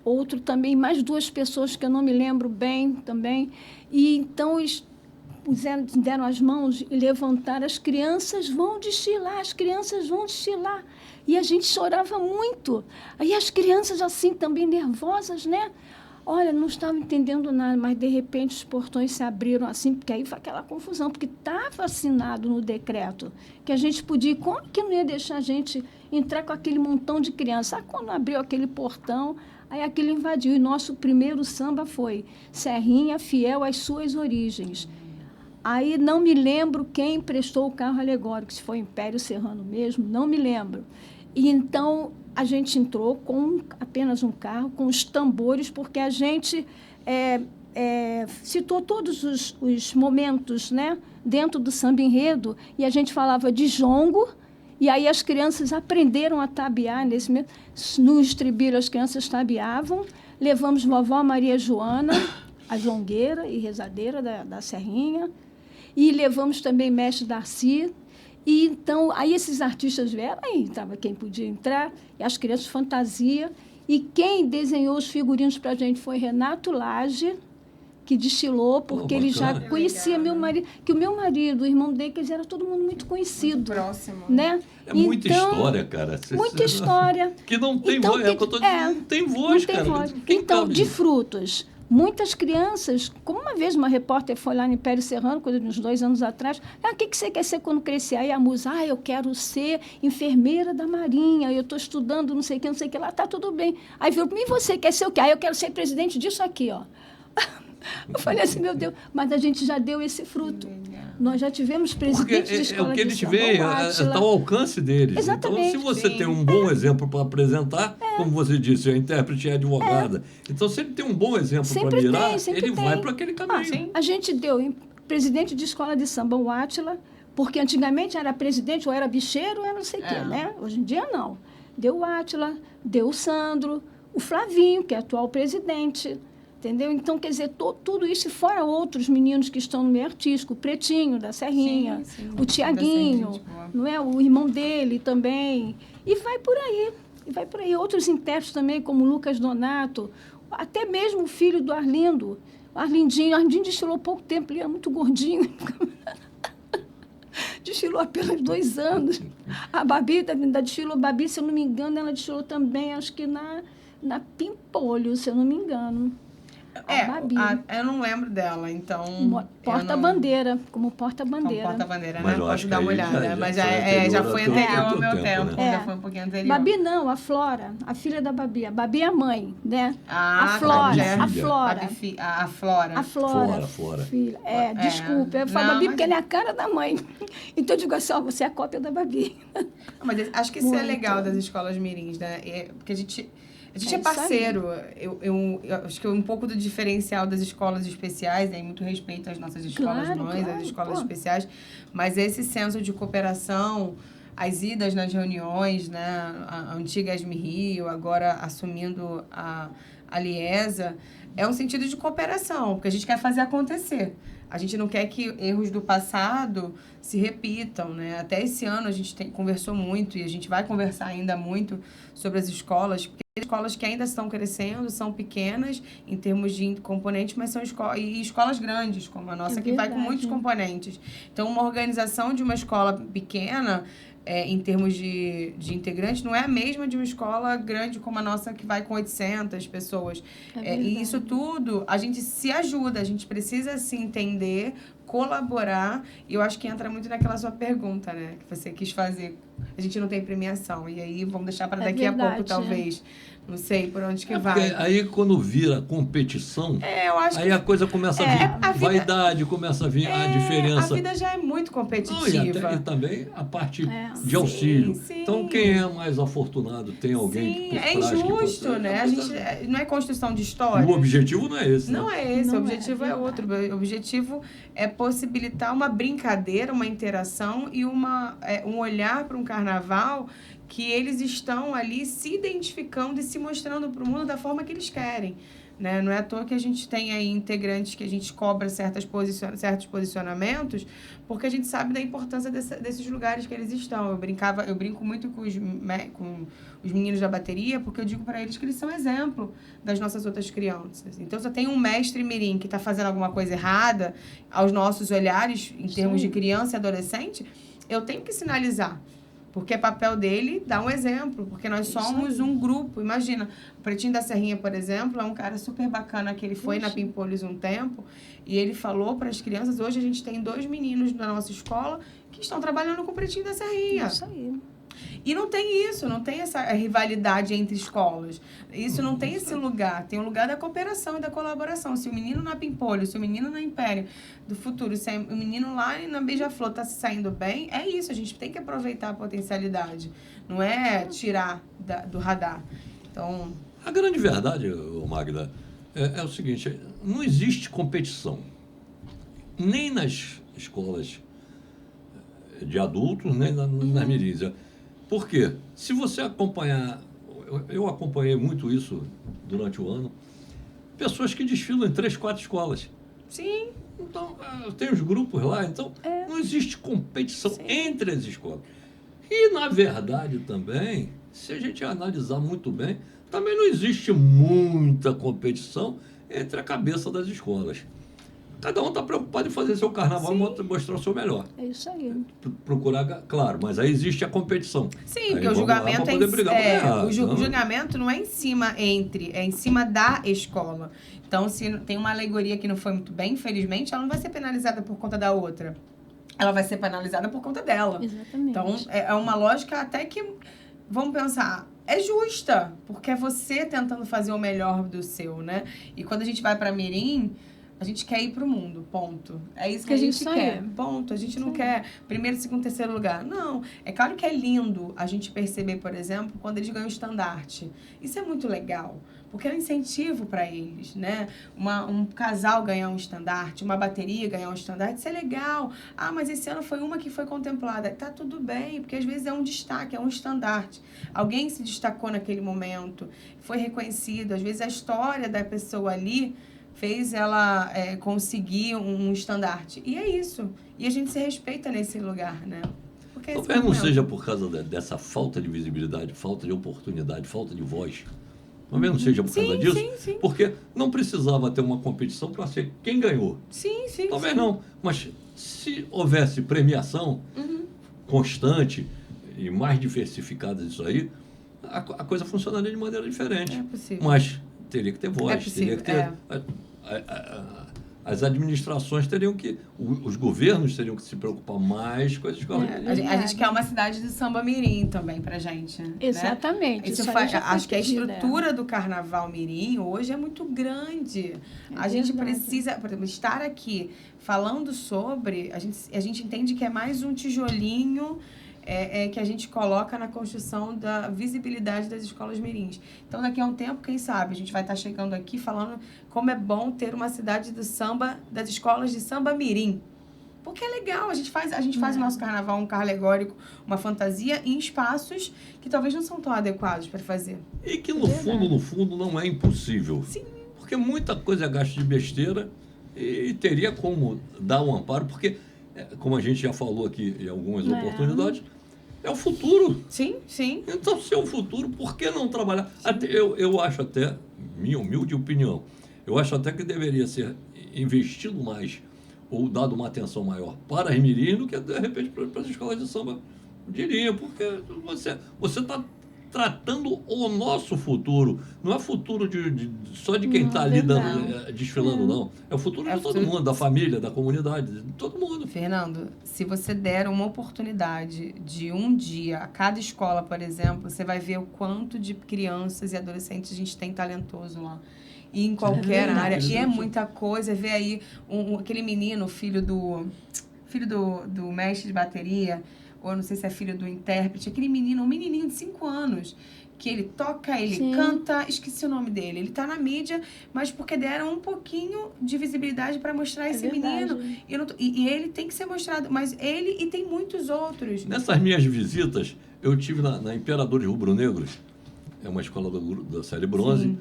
outro também, mais 2 pessoas que eu não me lembro bem também. E então eles deram as mãos e levantaram, as crianças vão desfilar. E a gente chorava muito. Aí as crianças assim também nervosas, né? Olha, não estavam entendendo nada, mas de repente os portões se abriram assim, porque aí foi aquela confusão, porque estava assinado no decreto que a gente podia, como que não ia deixar a gente entrar com aquele montão de crianças? Quando abriu aquele portão, aí aquilo invadiu. E nosso primeiro samba foi Serrinha, fiel às suas origens. Aí não me lembro quem emprestou o carro alegórico, se foi Império Serrano mesmo, não me lembro. E então a gente entrou com apenas um carro, com os tambores, porque a gente citou todos os momentos, né, dentro do samba enredo, e a gente falava de jongo, e aí as crianças aprenderam a tabear no estribilho as crianças tabeavam. Levamos vovó Maria Joana, a jongueira e rezadeira da Serrinha, e levamos também mestre Darcy. E então, aí esses artistas vieram, aí entrava quem podia entrar, e as crianças fantasia. E quem desenhou os figurinos para a gente foi Renato Lage, que destilou, porque ele já conhecia meu marido, que o meu marido, o irmão dele, que eles eram todo mundo muito conhecido. Muito próximo. Né? É muita história, cara. Muita história. Que não tem voz, é o que eu estou dizendo, não tem voz, cara. Voz. Então, de frutos, muitas crianças, como uma vez uma repórter foi lá no Império Serrano, coisa de uns 2 anos atrás, o que você quer ser quando crescer? Aí a musa, eu quero ser enfermeira da Marinha, eu estou estudando não sei o que lá, tá tudo bem. Aí viu, e você quer ser o quê? Eu quero ser presidente disso aqui, ó. Eu falei assim, meu Deus, mas a gente já deu esse fruto. Nós já tivemos presidentes de Porque escola o que de eles samba, veem, o Átila. está ao alcance deles. Exatamente. Então, se você Sim. tem um bom exemplo para apresentar, como você disse, a intérprete é advogada. Então, se ele tem um bom exemplo para Sempre mirar, tem, sempre ele tem. vai para aquele caminho. sim. A gente deu presidente de escola de samba, o Átila, porque antigamente era presidente, ou era bicheiro, ou era não sei o quê, né? Hoje em dia, não. Deu o Átila, deu o Sandro, o Flavinho, que é atual presidente, entendeu? Então, quer dizer, tudo isso, e fora outros meninos que estão no meio artístico, o Pretinho, da Serrinha, Sim, o Tiaguinho, gente boa. não é? O irmão dele também, e vai por aí. E vai por aí. Outros intérpretes também, como o Lucas Donato, até mesmo o filho do Arlindo, o Arlindinho desfilou pouco tempo, ele era muito gordinho. Desfilou apenas 2 anos. A Babi ainda desfilou. Babi, se eu não me engano, ela desfilou também, acho que na Pimpolho, se eu não me engano. A Babi. Eu não lembro dela, então... Porta-bandeira, como Como porta-bandeira. porta-bandeira, Mas né? eu Posso acho que dar uma aí olhada. já Mas foi já foi anterior ao teu meu tempo, tempo. né? Já foi um pouquinho anterior. Babi não, a Flora, a filha da Babi. A Babi é a mãe, né? Ah, a Flora, já é a filha. Flora. A Flora. A Flora. Fora. Filha. Desculpa. Eu falo Não, Babi mas- porque ela é a cara da mãe. Então eu digo assim, ó, você é a cópia da Babi. Mas acho que isso é Muito. legal das escolas mirins, né? Porque a gente é isso aí. parceiro. Eu acho que um pouco do diferencial das escolas especiais, né? Muito respeito às nossas escolas Claro, mães, claro, às escolas pô. especiais, mas esse senso de cooperação, as idas nas reuniões, né? A antiga Esme Rio, agora assumindo a Liesa, é um sentido de cooperação, porque a gente quer fazer acontecer. A gente não quer que erros do passado se repitam, né? Até esse ano a gente conversou muito e a gente vai conversar ainda muito sobre as escolas, porque tem escolas que ainda estão crescendo, são pequenas em termos de componentes, mas são escolas grandes, como a nossa, que vai com muitos componentes. Então, uma organização de uma escola pequena, em termos de integrantes, não é a mesma de uma escola grande como a nossa, que vai com 800 pessoas. E isso tudo, a gente se ajuda, a gente precisa se entender, colaborar, e eu acho que entra muito naquela sua pergunta, né? Que você quis fazer. A gente não tem premiação, e aí vamos deixar para daqui a pouco, talvez. Não sei por onde que vai. Aí, quando vira competição, Eu acho aí a coisa começa a vir a vida- vaidade, começa a vir a diferença. A vida já é muito Não, competitiva. e também a parte de Sim, auxílio. sim. Então, quem é mais afortunado tem alguém Sim, por é trás que injusto, pode- né? A gente, não é construção de história. E o objetivo não é esse, né? Não é esse, Não o é, objetivo é outro. O objetivo é possibilitar uma brincadeira, uma interação e um olhar para um carnaval que eles estão ali se identificando e se mostrando para o mundo da forma que eles querem. Né? Não é à toa que a gente tem aí integrantes que a gente cobra certos posicionamentos, porque a gente sabe da importância desses lugares que eles estão. Eu brinco muito com os meninos da bateria, porque eu digo para eles que eles são exemplo das nossas outras crianças. Então, se eu tenho um mestre mirim que está fazendo alguma coisa errada, aos nossos olhares, em termos de criança e adolescente, eu tenho que sinalizar. Porque é papel dele dar um exemplo, porque nós somos um grupo. Imagina, o Pretinho da Serrinha, por exemplo, é um cara super bacana que ele foi na Pimpolhos um tempo e ele falou para as crianças, hoje a gente tem 2 meninos na nossa escola que estão trabalhando com o Pretinho da Serrinha. Isso aí. E não tem isso, não tem essa rivalidade entre escolas. Isso não tem esse lugar. Tem o lugar da cooperação e da colaboração. Se o menino na Pimpolho, se o menino na Império do Futuro, se o menino lá na Beija-Flor está se saindo bem, é isso. A gente tem que aproveitar a potencialidade. Não é tirar do radar. Então... A grande verdade, Magda, é o seguinte, não existe competição. Nem nas escolas de adultos, nem nas mirins. Por quê? Se você acompanhar, eu acompanhei muito isso durante o ano, pessoas que desfilam em 3, 4 escolas. Sim. Então, tem os grupos lá, então não existe competição entre as escolas. E, na verdade, também, se a gente analisar muito bem, também não existe muita competição entre a cabeça das escolas. Cada um está preocupado em fazer seu carnaval e mostrar o seu melhor. É isso aí. Procurar, claro, mas aí existe a competição. Sim, Aí porque o vamos lá julgamento pra poder brigar pra ganhar, o então. julgamento não é em cima é em cima da escola. Então, se tem uma alegoria que não foi muito bem, infelizmente, ela não vai ser penalizada por conta da outra. Ela vai ser penalizada por conta dela. Exatamente. Então, é uma lógica até que, vamos pensar, é justa, porque é você tentando fazer o melhor do seu, né? E quando a gente vai para mirim, A gente quer ir pro mundo, ponto. É isso que a gente quer, ponto. A gente não quer primeiro, segundo, terceiro lugar. Não. É claro que é lindo a gente perceber, por exemplo, quando eles ganham o estandarte. Isso é muito legal, porque é um incentivo para eles, né? Um casal ganhar um estandarte, uma bateria ganhar um estandarte, isso é legal. Ah, mas esse ano foi uma que foi contemplada. Tá tudo bem, porque às vezes é um destaque, é um estandarte. Alguém se destacou naquele momento, foi reconhecido. Às vezes a história da pessoa ali fez ela conseguir um estandarte. E é isso. E a gente se respeita nesse lugar, né? Porque talvez não seja por causa dessa falta de visibilidade, falta de oportunidade, falta de voz. Talvez não seja por causa disso. Sim. Porque não precisava ter uma competição para ser quem ganhou. Sim. Talvez não. Mas se houvesse premiação constante e mais diversificada disso aí, a coisa funcionaria de maneira diferente. É possível. Mas teria que ter voz, É possível, teria que ter... As administrações teriam que... Os governos teriam que se preocupar mais com as escolas. A gente quer uma cidade de samba mirim também pra gente. Exatamente. Né? Acho que a estrutura do carnaval mirim hoje é muito grande. A gente precisa, por exemplo, estar aqui falando sobre... A gente entende que é mais um tijolinho que a gente coloca na construção da visibilidade das escolas mirins. Então, daqui a um tempo, quem sabe, a gente vai estar chegando aqui falando como é bom ter uma cidade do samba, das escolas de samba mirim. Porque é legal, a gente faz o nosso carnaval, um carro alegórico, uma fantasia, em espaços que talvez não são tão adequados para fazer. E que, no fundo, não é impossível. Sim. Porque muita coisa é gasto de besteira e teria como dar um amparo, porque, como a gente já falou aqui em algumas oportunidades, é o futuro. Sim. Então, se é o futuro, por que não trabalhar? Eu acho até, minha humilde opinião, eu acho até que deveria ser investido mais ou dado uma atenção maior para as mirins do que, de repente, para as escolas de samba de linha, porque você está tratando o nosso futuro. Não é futuro só de quem está ali desfilando, não. É o futuro de todo mundo, da família, da comunidade, de todo mundo. Fernando, se você der uma oportunidade de um dia a cada escola, por exemplo, você vai ver o quanto de crianças e adolescentes a gente tem talentoso lá. E em qualquer área. E é muita coisa. Ver aí aquele menino, filho do mestre de bateria, ou não sei se é filho do intérprete, aquele menino, um menininho de 5 anos, que ele toca, ele canta, esqueci o nome dele. Ele tá na mídia, mas porque deram um pouquinho de visibilidade para mostrar esse menino. E ele tem que ser mostrado, mas ele e tem muitos outros. Nessas minhas visitas, eu tive na Imperadores Rubro-Negros, é uma escola da série bronze,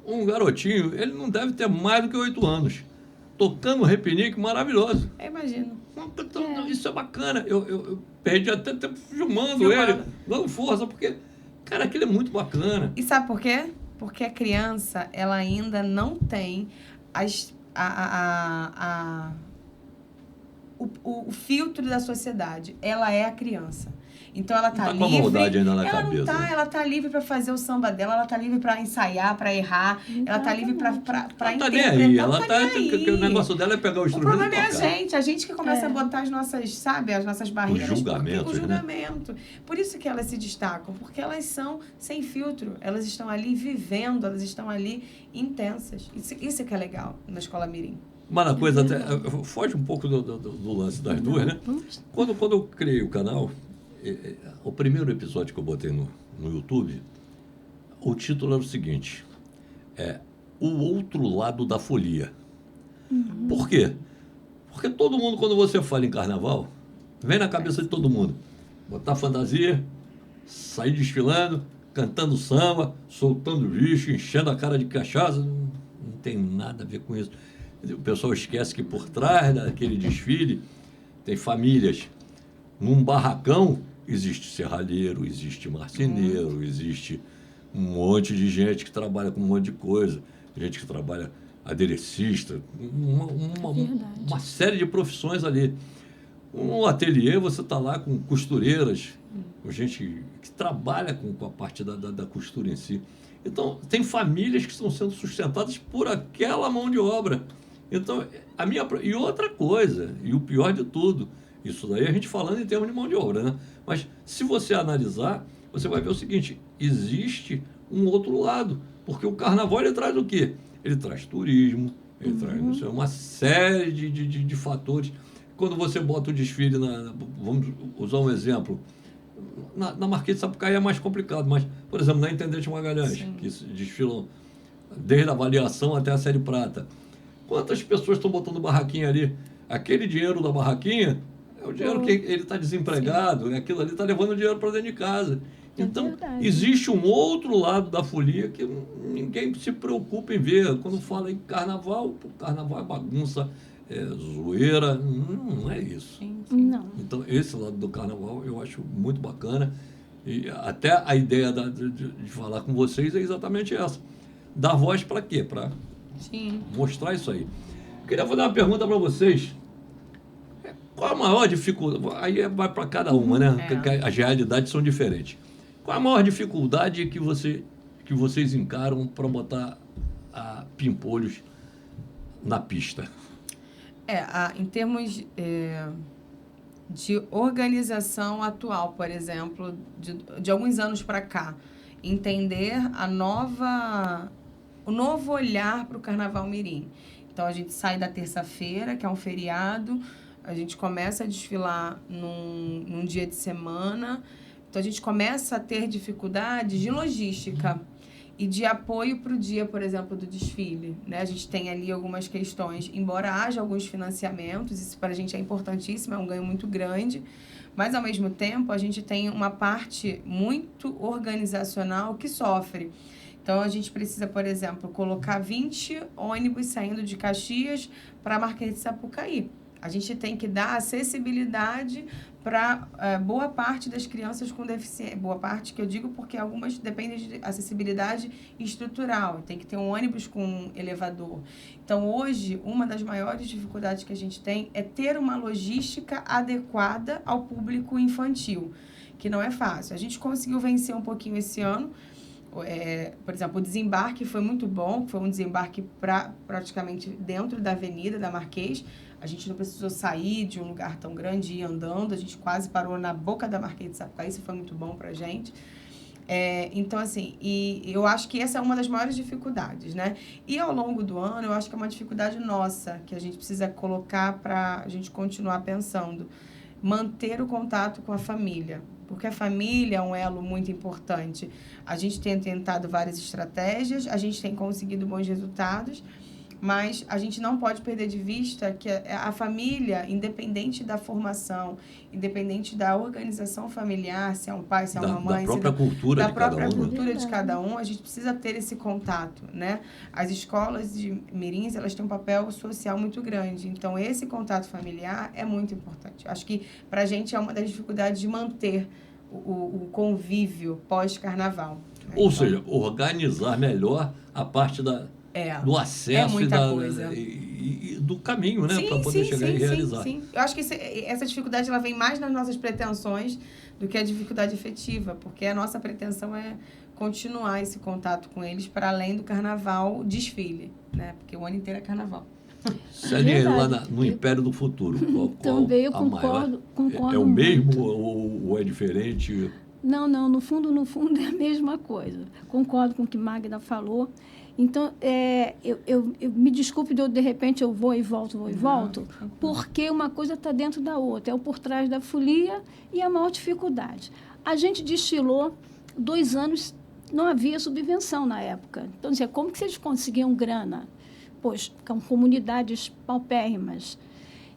um garotinho, ele não deve ter mais do que 8 anos, tocando repinique maravilhoso. Eu imagino. Isso é bacana. Eu perdi até tempo filmando ele, dando força, porque, cara, aquilo é muito bacana. E sabe por quê? Porque a criança, ela ainda não tem o filtro da sociedade. Ela é a criança. Então ela tá livre. Com a maldade ainda na cabeça. Ela tá livre para fazer o samba dela, ela tá livre para ensaiar, para errar, ela tá livre para interpretar. Tá nem aí. O negócio dela é pegar o instrumento. O problema é a gente que começa a botar as nossas barreiras. O julgamento. Né? Por isso que elas se destacam, porque elas são sem filtro, elas estão ali vivendo, elas estão ali intensas. Isso que é legal na escola mirim. Mas a coisa até foge um pouco do lance das duas, né? Quando eu criei o canal, o primeiro episódio que eu botei no YouTube, o título era o seguinte, O Outro Lado da Folia. Por quê? Porque todo mundo, quando você fala em carnaval, vem na cabeça de todo mundo, botar fantasia, sair desfilando, cantando samba, soltando bicho, enchendo a cara de cachaça, não tem nada a ver com isso. O pessoal esquece que por trás daquele desfile tem famílias. Num barracão existe serralheiro, existe marceneiro, existe um monte de gente que trabalha com um monte de coisa, gente que trabalha aderecista, uma série de profissões ali. Um ateliê, você está lá com costureiras, com gente que trabalha com a parte da costura em si. Então, tem famílias que estão sendo sustentadas por aquela mão de obra. Então, e outra coisa, e o pior de tudo, isso daí a gente falando em termos de mão de obra, né? Mas se você analisar, você vai ver o seguinte, existe um outro lado, porque o carnaval ele traz o quê? Ele traz turismo, entra nisso. É uma série de fatores. Quando você bota o desfile, vamos usar um exemplo, na Marquês de Sapucaí é mais complicado, mas, por exemplo, na Intendente Magalhães, Sim. que desfilam desde a avaliação até a série prata. Quantas pessoas estão botando barraquinha ali? Aquele dinheiro da barraquinha é o dinheiro que ele está desempregado, aquilo ali está levando dinheiro para dentro de casa. Então, verdade. existe um outro lado da folia que ninguém se preocupa em ver. Quando fala em carnaval é bagunça, é zoeira, não é isso. Sim, sim. Não. Então, esse lado do carnaval eu acho muito bacana. E até a ideia de falar com vocês é exatamente essa. Dar voz para quê? Para Sim. mostrar isso aí. Queria fazer uma pergunta para vocês. Qual a maior dificuldade? Aí vai para cada uma, né? É. Porque as realidades são diferentes. Qual a maior dificuldade que vocês encaram para botar a Pimpolhos na pista? Em termos de organização atual, por exemplo, de alguns anos para cá, entender o novo olhar para o Carnaval Mirim. Então, a gente sai da terça-feira, que é um feriado, a gente começa a desfilar num dia de semana, então a gente começa a ter dificuldades de logística e de apoio para o dia, por exemplo, do desfile, né? A gente tem ali algumas questões, embora haja alguns financiamentos, isso para a gente é importantíssimo, é um ganho muito grande, mas, ao mesmo tempo, a gente tem uma parte muito organizacional que sofre. Então, a gente precisa, por exemplo, colocar 20 ônibus saindo de Caxias para a Marquês de Sapucaí. A gente tem que dar acessibilidade para boa parte das crianças com deficiência. Boa parte que eu digo porque algumas dependem de acessibilidade estrutural. Tem que ter um ônibus com elevador. Então, hoje, uma das maiores dificuldades que a gente tem é ter uma logística adequada ao público infantil, que não é fácil. A gente conseguiu vencer um pouquinho esse ano. Por exemplo, o desembarque foi muito bom, foi um desembarque praticamente dentro da avenida da Marquês. A gente não precisou sair de um lugar tão grande e ir andando, a gente quase parou na boca da Marquês de Sapucaí, isso foi muito bom pra gente. Então, assim, e eu acho que essa é uma das maiores dificuldades, né? E ao longo do ano, eu acho que é uma dificuldade nossa, que a gente precisa colocar para a gente continuar pensando. Manter o contato com a família, porque a família é um elo muito importante. A gente tem tentado várias estratégias, a gente tem conseguido bons resultados, mas a gente não pode perder de vista que a família, independente da formação, independente da organização familiar, se é um pai, se é uma mãe... Da própria cultura da de cada própria um. cultura de cada um, a gente precisa ter esse contato, né? As escolas de mirins, elas têm um papel social muito grande, então esse contato familiar é muito importante. Acho que pra gente é uma das dificuldades de manter o convívio pós-carnaval. Né? Ou seja, organizar melhor a parte do acesso muita coisa. E do caminho, né? Sim, Para poder chegar e realizar. Sim. Eu acho que essa dificuldade ela vem mais nas nossas pretensões do que a dificuldade efetiva, porque a nossa pretensão é continuar esse contato com eles para além do carnaval desfile, né? Porque o ano inteiro é carnaval. Celinha, lá no Império do Futuro, qual Também eu a maior? concordo É o mesmo muito. ou é diferente? Não, no fundo é a mesma coisa. Concordo com o que Magda falou. Então, eu me desculpe, de repente eu vou e volto, porque uma coisa está dentro da outra, é o por trás da folia e a maior dificuldade. A gente desfilou 2 anos, não havia subvenção na época. Então, assim, como que vocês conseguiam grana? Pois, com comunidades paupérrimas.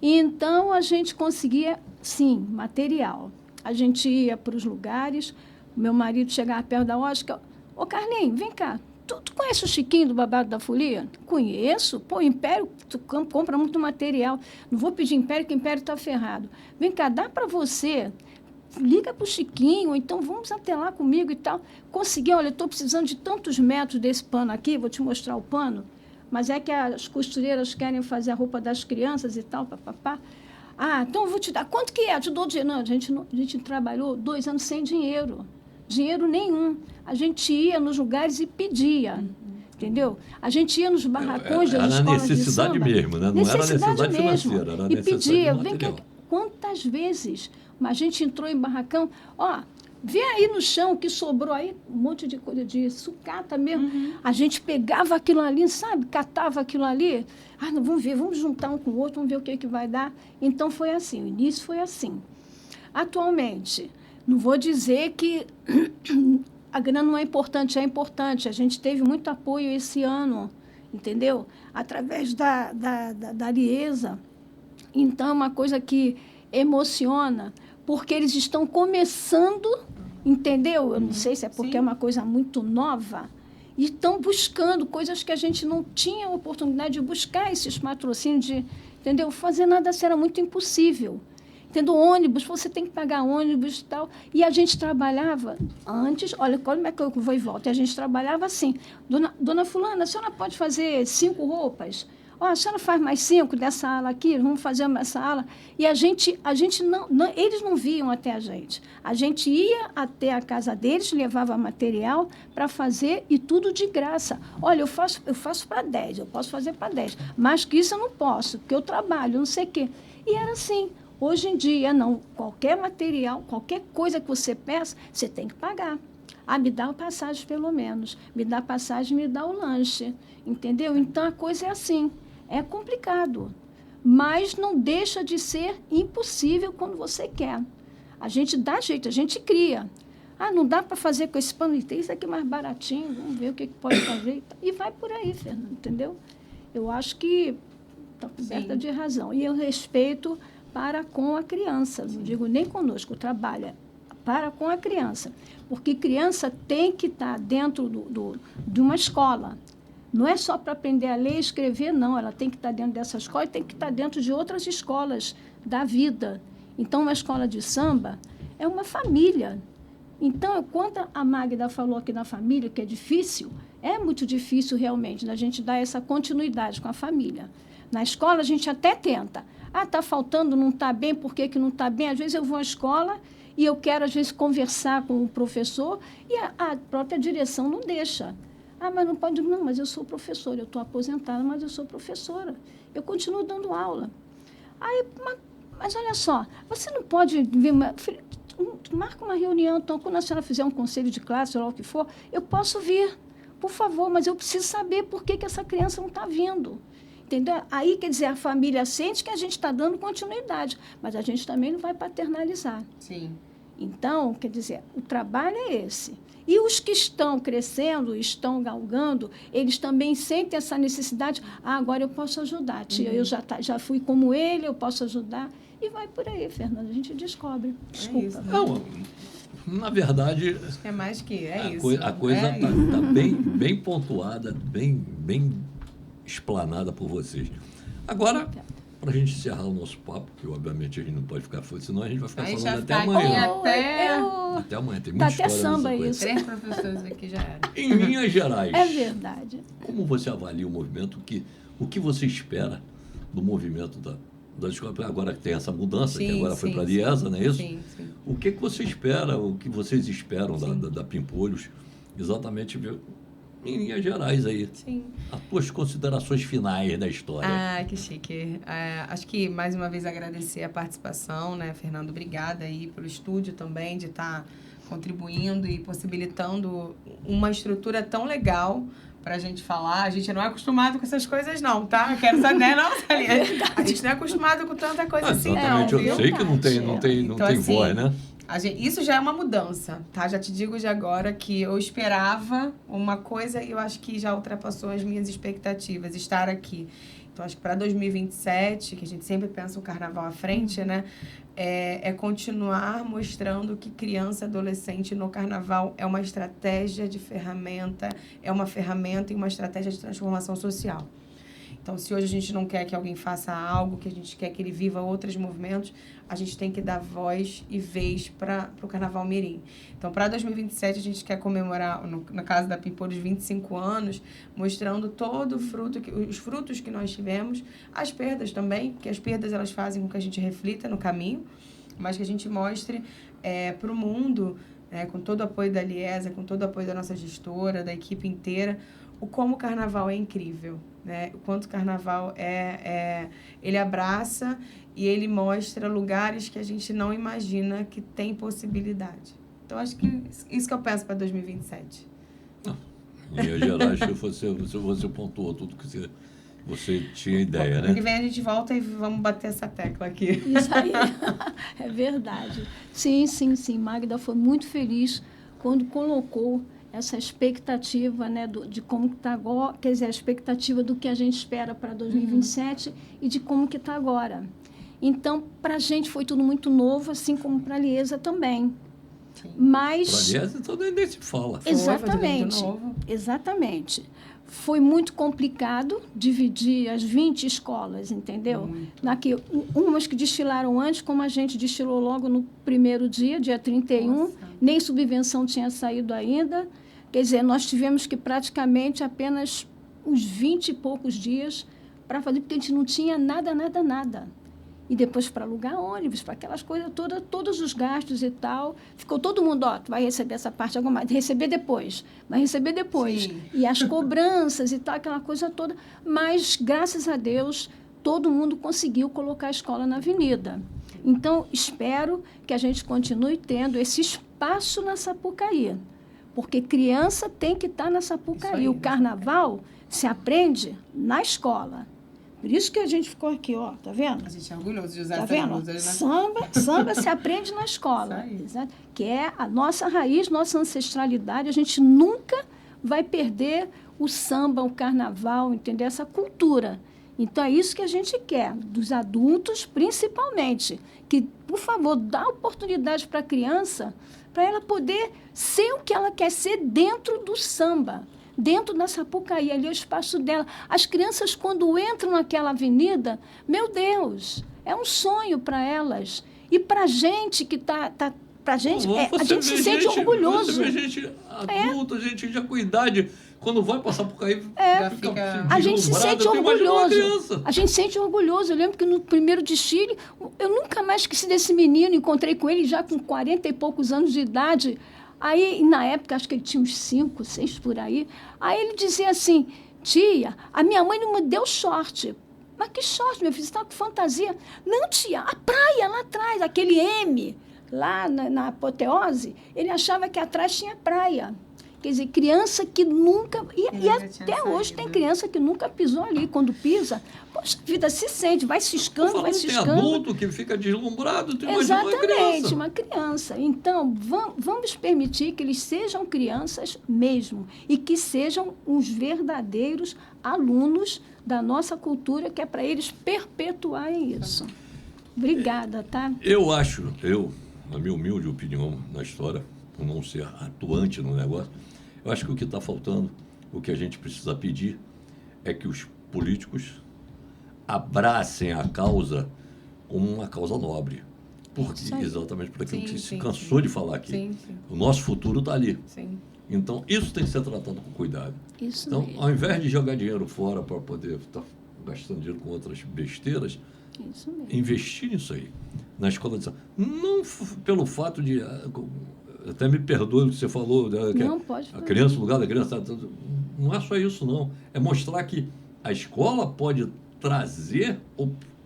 E então, a gente conseguia, sim, material. A gente ia para os lugares, meu marido chegava perto da Oscar, ô Carlinhos, vem cá, tu conhece o Chiquinho do Babado da Folia? Conheço. Pô, Império, tu compra muito material. Não vou pedir Império, que Império está ferrado. Vem cá, dá para você, liga para o Chiquinho, então vamos até lá comigo e tal. Consegui, olha, estou precisando de tantos metros desse pano aqui, vou te mostrar o pano, mas é que as costureiras querem fazer a roupa das crianças e tal, papapá. Ah, então eu vou te dar. Quanto que é? Eu te dou dinheiro. Não, a gente trabalhou 2 anos sem dinheiro. Dinheiro nenhum. A gente ia nos lugares e pedia. Entendeu? A gente ia nos barracões das escolas de samba. Era necessidade mesmo, né? Não era necessidade financeira, era e necessidade pedia, material. vem cá, quantas vezes a gente entrou em barracão, vê aí no chão o que sobrou aí, um monte de coisa de sucata mesmo. A gente pegava aquilo ali, sabe? Catava aquilo ali. Ah, não, vamos ver, vamos juntar um com o outro, vamos ver o que vai dar. Então, foi assim, o início foi assim. Atualmente, não vou dizer que a grana não é importante, é importante. A gente teve muito apoio esse ano, entendeu? Através da Liesa. Então, é uma coisa que emociona, porque eles estão começando, entendeu? Eu não sei se é porque é uma coisa muito nova, e estão buscando coisas que a gente não tinha oportunidade de buscar, esses patrocínios, entendeu? Fazer nada era muito impossível. Tendo ônibus, você tem que pagar ônibus e tal. E a gente trabalhava antes, olha como é que eu vou e volto. E a gente trabalhava assim, dona fulana, a senhora pode fazer 5 roupas? Ó, a senhora faz mais 5 dessa ala aqui, vamos fazer essa ala. E a gente não, eles não viam até a gente. A gente ia até a casa deles, levava material para fazer e tudo de graça. Olha, eu faço para 10, eu posso fazer para 10. Mais que isso eu não posso, porque eu trabalho, não sei o quê. E era assim. Hoje em dia, não. Qualquer material, qualquer coisa que você peça, você tem que pagar. Ah, me dá a passagem, pelo menos. Me dá a passagem, me dá o lanche. Entendeu? Então, a coisa é assim. É complicado. Mas não deixa de ser impossível quando você quer. A gente dá jeito, a gente cria. Ah, não dá para fazer com esse pano. Tem isso aqui mais baratinho. Vamos ver o que pode fazer. E vai por aí, Fernando. Entendeu? Eu acho que está coberta de razão. E eu respeito para com a criança, não digo nem conosco, o trabalho é para com a criança, porque criança tem que estar dentro de uma escola, não é só para aprender a ler e escrever, não, ela tem que estar dentro dessa escola e tem que estar dentro de outras escolas da vida. Então, uma escola de samba é uma família. Então, quando a Magda falou aqui na família, que é difícil, é muito difícil realmente, da gente dar essa continuidade com a família. Na escola, a gente até tenta. Ah, está faltando, não está bem, por que não está bem? Às vezes eu vou à escola e eu quero, às vezes, conversar com o professor e a própria direção não deixa. Ah, mas não pode... Não, mas eu sou professora, eu estou aposentada, mas eu sou professora. Eu continuo dando aula. Aí, mas olha só, você não pode vir... Marca uma reunião, então, quando a senhora fizer um conselho de classe, ou lá o que for, eu posso vir, por favor, mas eu preciso saber por que essa criança não está vindo. Entendeu? Aí, quer dizer, a família sente que a gente está dando continuidade, mas a gente também não vai paternalizar. Sim. Então, quer dizer, o trabalho é esse. E os que estão crescendo, estão galgando, eles também sentem essa necessidade. Ah, agora eu posso ajudar, tia, eu já fui como ele, eu posso ajudar. E vai por aí, Fernanda, a gente descobre. Desculpa. É isso, né? Não, na verdade... Acho que é mais que A coisa está bem pontuada, bem explanada por vocês. Agora, para a gente encerrar o nosso papo, que obviamente a gente não pode ficar falando, senão a gente vai ficar falando até amanhã. Até amanhã, tem muita história. Até samba isso. 3 professores aqui já era. Em linhas gerais, É verdade. como você avalia o movimento? O que você espera do movimento da escola? Agora que tem essa mudança, que agora foi para a Liesa, não é isso? Sim. O que você espera, o que vocês esperam da Pimpolhos, exatamente em linhas gerais aí? Sim. As tuas considerações finais da história. Ah, que chique. Acho que, mais uma vez, agradecer a participação, né, Fernando? Obrigada aí pelo estúdio também, de estar contribuindo e possibilitando uma estrutura tão legal para a gente falar. A gente não é acostumado com essas coisas, não, tá? Eu quero saber, né, não, Thalia? A gente não é acostumado com tanta coisa assim, não. Exatamente, eu viu? sei que não tem Então, tem assim, voz, né? Isso já é uma mudança, tá? Já te digo de agora que eu esperava uma coisa e eu acho que já ultrapassou as minhas expectativas, estar aqui. Então, acho que para 2027, que a gente sempre pensa o carnaval à frente, né? É continuar mostrando que criança e adolescente no carnaval é uma estratégia de ferramenta, é uma ferramenta e uma estratégia de transformação social. Então, se hoje a gente não quer que alguém faça algo, que a gente quer que ele viva outros movimentos, a gente tem que dar voz e vez para o Carnaval Mirim. Então, para 2027, a gente quer comemorar, na casa da Pimpolhos, 25 anos, mostrando todo os frutos que nós tivemos, as perdas também, porque as perdas elas fazem com que a gente reflita no caminho, mas que a gente mostre para o mundo, com todo o apoio da Liesa, com todo o apoio da nossa gestora, da equipe inteira, como o Carnaval é incrível, né? O quanto o Carnaval ele abraça e ele mostra lugares que a gente não imagina que tem possibilidade. Então, acho que isso que eu peço para 2027. Em Minas Gerais, você pontuou tudo que você tinha ideia, né? Ano que vem a gente volta e vamos bater essa tecla aqui. Isso aí, é verdade. Sim, sim, sim. Magda foi muito feliz quando colocou essa expectativa, né, de como que está agora, quer dizer, a expectativa do que a gente espera para 2027 e de como que está agora. Então, para a gente foi tudo muito novo, assim como para a Liesa também. Sim. Mas... Aliás, então nem se fala. Exatamente, Foi tudo novo. exatamente. Foi muito complicado dividir as 20 escolas, entendeu? Umas que desfilaram antes, como a gente desfilou logo no primeiro dia 31, Nossa. nem subvenção tinha saído ainda. Quer dizer, nós tivemos que praticamente apenas uns 20 e poucos dias para fazer, porque a gente não tinha nada. E depois para alugar ônibus, para aquelas coisas todas, todos os gastos e tal. Ficou todo mundo, ó, tu vai receber essa parte alguma, vai receber depois. Sim. E as cobranças e tal, aquela coisa toda. Mas, graças a Deus, todo mundo conseguiu colocar a escola na avenida. Então, espero que a gente continue tendo esse espaço na Sapucaí. Porque criança tem que estar na Sapucaí. O carnaval se aprende na escola. Por isso que a gente ficou aqui, ó, tá vendo? A gente é orgulhoso de usar Tá essas vendo? blusas, né? Samba se aprende na escola, Isso aí. exato? Que é a nossa raiz, nossa ancestralidade. A gente nunca vai perder o samba, o carnaval, entendeu? Essa cultura. Então, é isso que a gente quer, dos adultos principalmente. Que, por favor, dá oportunidade para a criança, para ela poder ser o que ela quer ser dentro do samba. Dentro da Sapucaí, ali é o espaço dela. As crianças, quando entram naquela avenida, meu Deus, é um sonho para elas. E para a gente que está... Pra gente, a gente se sente orgulhoso. Você vê gente adulta, gente já com idade, quando vai passar por cair, A gente se sente deslumbrada. orgulhoso. A gente se sente orgulhoso. Eu lembro que no primeiro desfile, eu nunca mais esqueci desse menino, encontrei com ele já com 40 e poucos anos de idade. Aí, na época, acho que ele tinha uns 5, 6 por aí. Aí ele dizia assim, tia, a minha mãe não me deu short. Mas que short, meu filho? Você está com fantasia? Não, tia, a praia lá atrás, aquele M, lá na apoteose, ele achava que atrás tinha praia. Quer dizer, criança que nunca... E até hoje tem criança que nunca pisou ali. Quando pisa, poxa, a vida se sente, vai ciscando, vai ciscando. Tem adulto que fica deslumbrado, tu imagina Exatamente, uma criança. uma criança. Então, vamos permitir que eles sejam crianças mesmo e que sejam os verdadeiros alunos da nossa cultura, que é para eles perpetuarem isso. Obrigada, tá? Eu acho, na minha humilde opinião na história, por não ser atuante no negócio, eu acho que o que está faltando, o que a gente precisa pedir, é que os políticos abracem a causa como uma causa nobre. Porque, exatamente por aquilo que se cansou de falar aqui. Sim. O nosso futuro está ali. Sim. Então, isso tem que ser tratado com cuidado. Isso Então, mesmo. ao invés de jogar dinheiro fora para poder estar gastando dinheiro com outras besteiras, Isso mesmo. investir nisso aí, na escola de samba. Não pelo fato de... Até me perdoe o que você falou, né, que Não, pode a falar. criança, o lugar da criança... Não é só isso, não. É mostrar que a escola pode trazer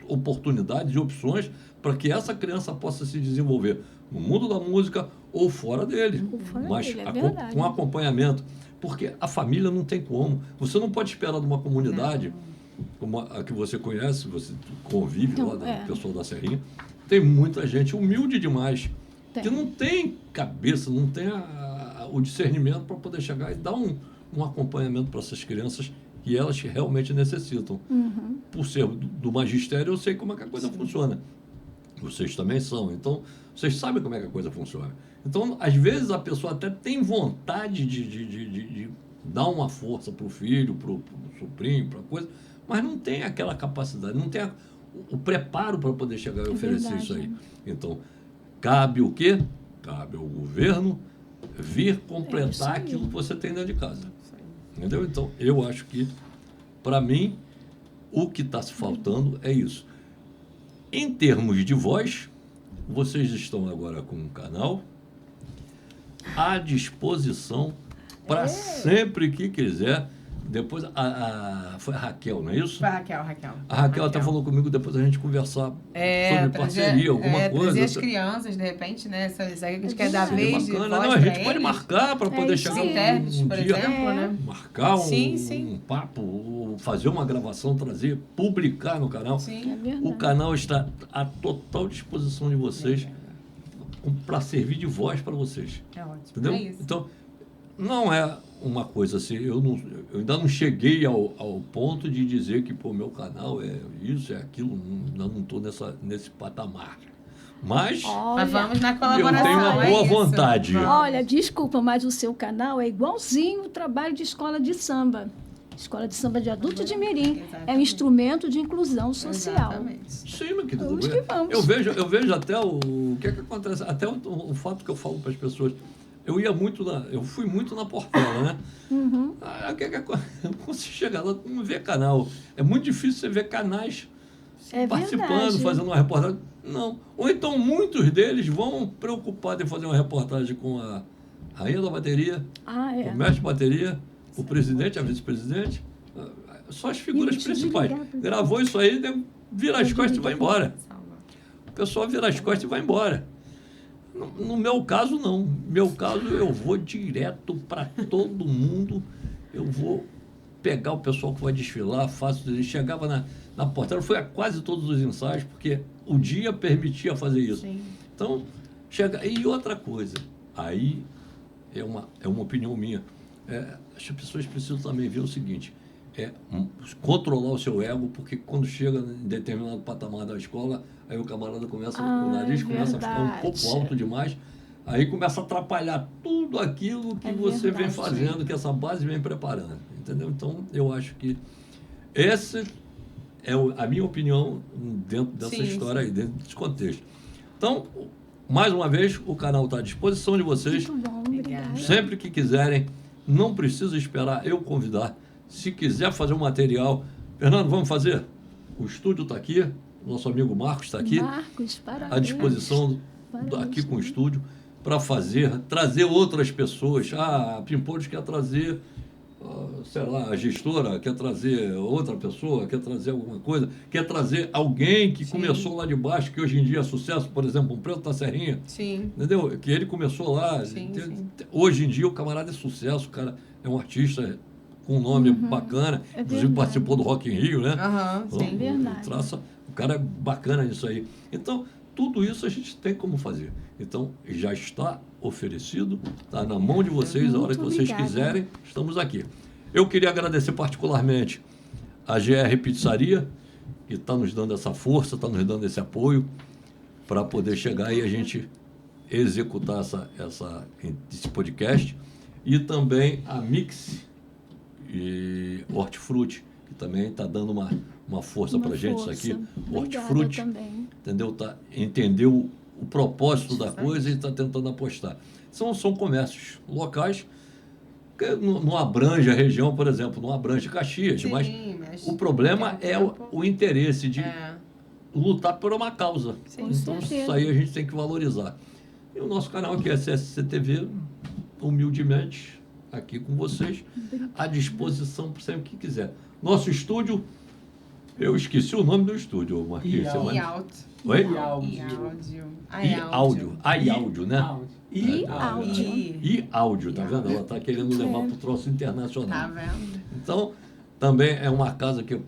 oportunidades e opções para que essa criança possa se desenvolver no mundo da música ou fora dele. Ou fora Mas dele, é verdade. com acompanhamento. Porque a família não tem como. Você não pode esperar de uma comunidade como a que você conhece, você convive Então, lá, do pessoal da Serrinha. Tem muita gente humilde demais, Tem. que não tem cabeça, não tem o discernimento para poder chegar e dar um acompanhamento para essas crianças que elas realmente necessitam. Por ser do magistério, eu sei como é que a coisa funciona. Vocês também são. Então, vocês sabem como é que a coisa funciona. Então, às vezes, a pessoa até tem vontade de dar uma força para o filho, para o sobrinho, para a coisa, mas não tem aquela capacidade, não tem o preparo para poder chegar e oferecer verdade, isso aí. Então, cabe o quê? Cabe ao governo vir completar aí. aquilo que você tem dentro de casa. Entendeu? Então, eu acho que, para mim, o que está se faltando é isso. Em termos de voz, vocês estão agora com um canal à disposição para sempre que quiser Depois, foi a Raquel, não é isso? Foi a Raquel. A Raquel até falou comigo depois a gente conversar sobre parceria, alguma coisa. Trazer as crianças, de repente, né? Isso aí que a gente quer dar Seria vez de bacana. voz Não, a gente pra pode eles. marcar para poder chegar Intérpretes, um por dia. exemplo, né? Marcar Sim. um papo, fazer uma gravação, trazer, publicar no canal. Sim. É verdade. O canal está à total disposição de vocês para servir de voz para vocês. É ótimo. Entendeu? É isso. Então, não é uma coisa assim, eu ainda não cheguei ao ponto de dizer que o meu canal é isso, é aquilo, ainda não estou nesse patamar. Mas Mas vamos na eu colaboração. tenho uma é boa isso. vontade. Vamos. Olha, desculpa, mas o seu canal é igualzinho o trabalho de escola de samba. Escola de samba de adulto e de mirim. É um Exatamente. instrumento de inclusão social. Exatamente. Sim, meu querido. Vamos que vamos. Eu vejo até o que é que acontece, até o fato que eu falo para as pessoas. Eu fui muito na Portela, né? Uhum. O que é que quando você chega lá, não vê canal. É muito difícil você ver canais É participando, verdade. fazendo uma reportagem. Não. Ou então muitos deles vão preocupados em fazer uma reportagem com a rainha da bateria, Ah, é. o mestre de bateria, o presidente, a vice-presidente. Só as figuras Gente, principais. desligado. Gravou isso aí, vira as costas e vai embora. Salva. O pessoal vira as costas e vai embora. No meu caso, não. No meu caso, eu vou direto para todo mundo. Eu vou pegar o pessoal que vai desfilar, chegava na Portela, fui a quase todos os ensaios, porque o dia permitia fazer isso. Sim. Então, e outra coisa, aí é uma opinião minha. As pessoas precisam também ver o seguinte, controlar o seu ego, porque quando chega em determinado patamar da escola, aí o camarada começa, o nariz começa a ficar um pouco verdade. alto demais, aí começa a atrapalhar tudo aquilo que você vem verdade. fazendo, que essa base vem preparando, entendeu? Então, eu acho que esse é a minha opinião dentro dessa Sim, história aí, dentro desse contexto. Então, mais uma vez, o canal está à disposição de vocês. Muito bom, obrigada. Sempre que quiserem, não precisa esperar eu convidar. Se quiser fazer um material, Fernando, vamos fazer? O estúdio está aqui, nosso amigo Marcos está aqui, Marcos, parabéns. à disposição Parabéns. aqui com o estúdio, para trazer outras pessoas. A Pimpolhos quer trazer, sei lá, a gestora, quer trazer outra pessoa, quer trazer alguma coisa, quer trazer alguém que começou lá de baixo, que hoje em dia é sucesso, por exemplo, um Preto da Serrinha, Sim. entendeu? Que ele começou lá. Sim. Hoje em dia o camarada é sucesso, o cara é um artista com um nome bacana, É inclusive verdade. participou do Rock in Rio, né? Aham, Então, sim. Verdade. O cara é bacana nisso aí. Então, tudo isso a gente tem como fazer. Então, já está oferecido, está na mão de vocês, a hora que Muito vocês obrigada. quiserem, estamos aqui. Eu queria agradecer particularmente a GR Pizzaria, que está nos dando essa força, está nos dando esse apoio, para poder chegar e a gente executar esse podcast. E também a Mix e Hortifruti, que também está dando uma força para a gente isso aqui. Obrigada Hortifruti, também. entendeu? Entendeu o propósito da Isso aí. coisa e está tentando apostar. São comércios locais que não abrange a região, por exemplo, não abrange Caxias, Sim, mas o problema é o interesse de lutar por uma causa. Sim. Então, Com certeza. isso aí a gente tem que valorizar. E o nosso canal aqui é CSC-TV, humildemente, aqui com vocês, à disposição para sempre que quiser. Nosso estúdio, eu esqueci o nome do estúdio, Marquinhos. você vai- E alto. Oi? E áudio. Áudio, né? E áudio. E áudio, tá vendo? Ela está querendo levar para o troço Tá internacional. vendo? Então, também é uma casa que eu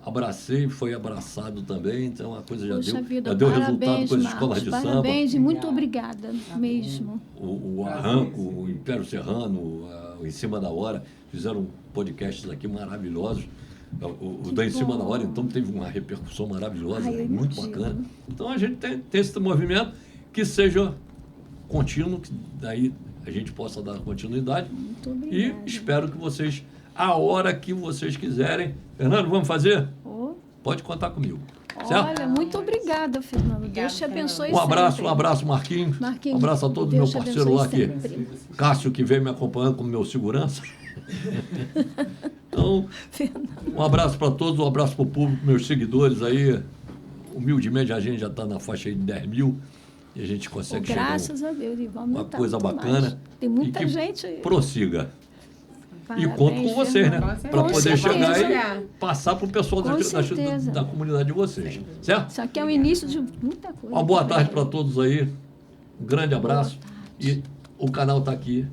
abracei, foi abraçado também, então a coisa já Poxa vida, deu resultado parabéns, com as Marcos, escolas de samba. parabéns e muito obrigada mesmo. O Arranco, o Império Serrano, o Em Cima da Hora, fizeram podcasts aqui maravilhosos. O da Em Cima da Hora, então, teve uma repercussão maravilhosa, Ai, eu muito imagino. bacana. Então, a gente tem esse movimento que seja contínuo, que daí a gente possa dar continuidade. Muito E obrigada. espero que vocês, a hora que vocês quiserem. Fernando, vamos fazer? Oh, Pode contar comigo. Certo? olha, muito obrigada, Fernando. Obrigada, Deus te abençoe Um abraço, sempre. um abraço, Marquinhos. Marquinhos, Um abraço a todo Deus meu te parceiro lá abençoe aqui. sempre. Cássio, que veio me acompanhando como meu segurança. Então, um abraço para todos, um abraço para o público, meus seguidores aí. Humildemente, a gente já está na faixa aí de 10 mil e a gente consegue chegar Graças a Deus, e vamos uma aumentar coisa muito bacana. mais. Tem muita e que gente aí. prossiga. E conto com vocês, né? Com Para poder certeza. chegar e passar para o pessoal Com da certeza. comunidade de vocês. Certo? Isso aqui é o início de muita coisa. Uma boa tarde para todos aí. Um grande abraço. E o canal está aqui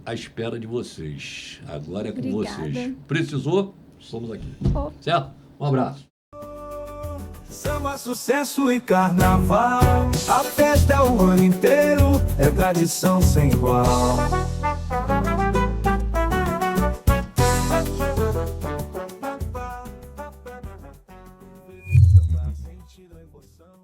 à espera de vocês. Agora é com Obrigada. vocês. Precisou? Somos aqui. Oh. Certo? Um abraço. Samba, sucesso e carnaval. A festa é o ano inteiro, é tradição sem igual. Samba, sentido a emoção.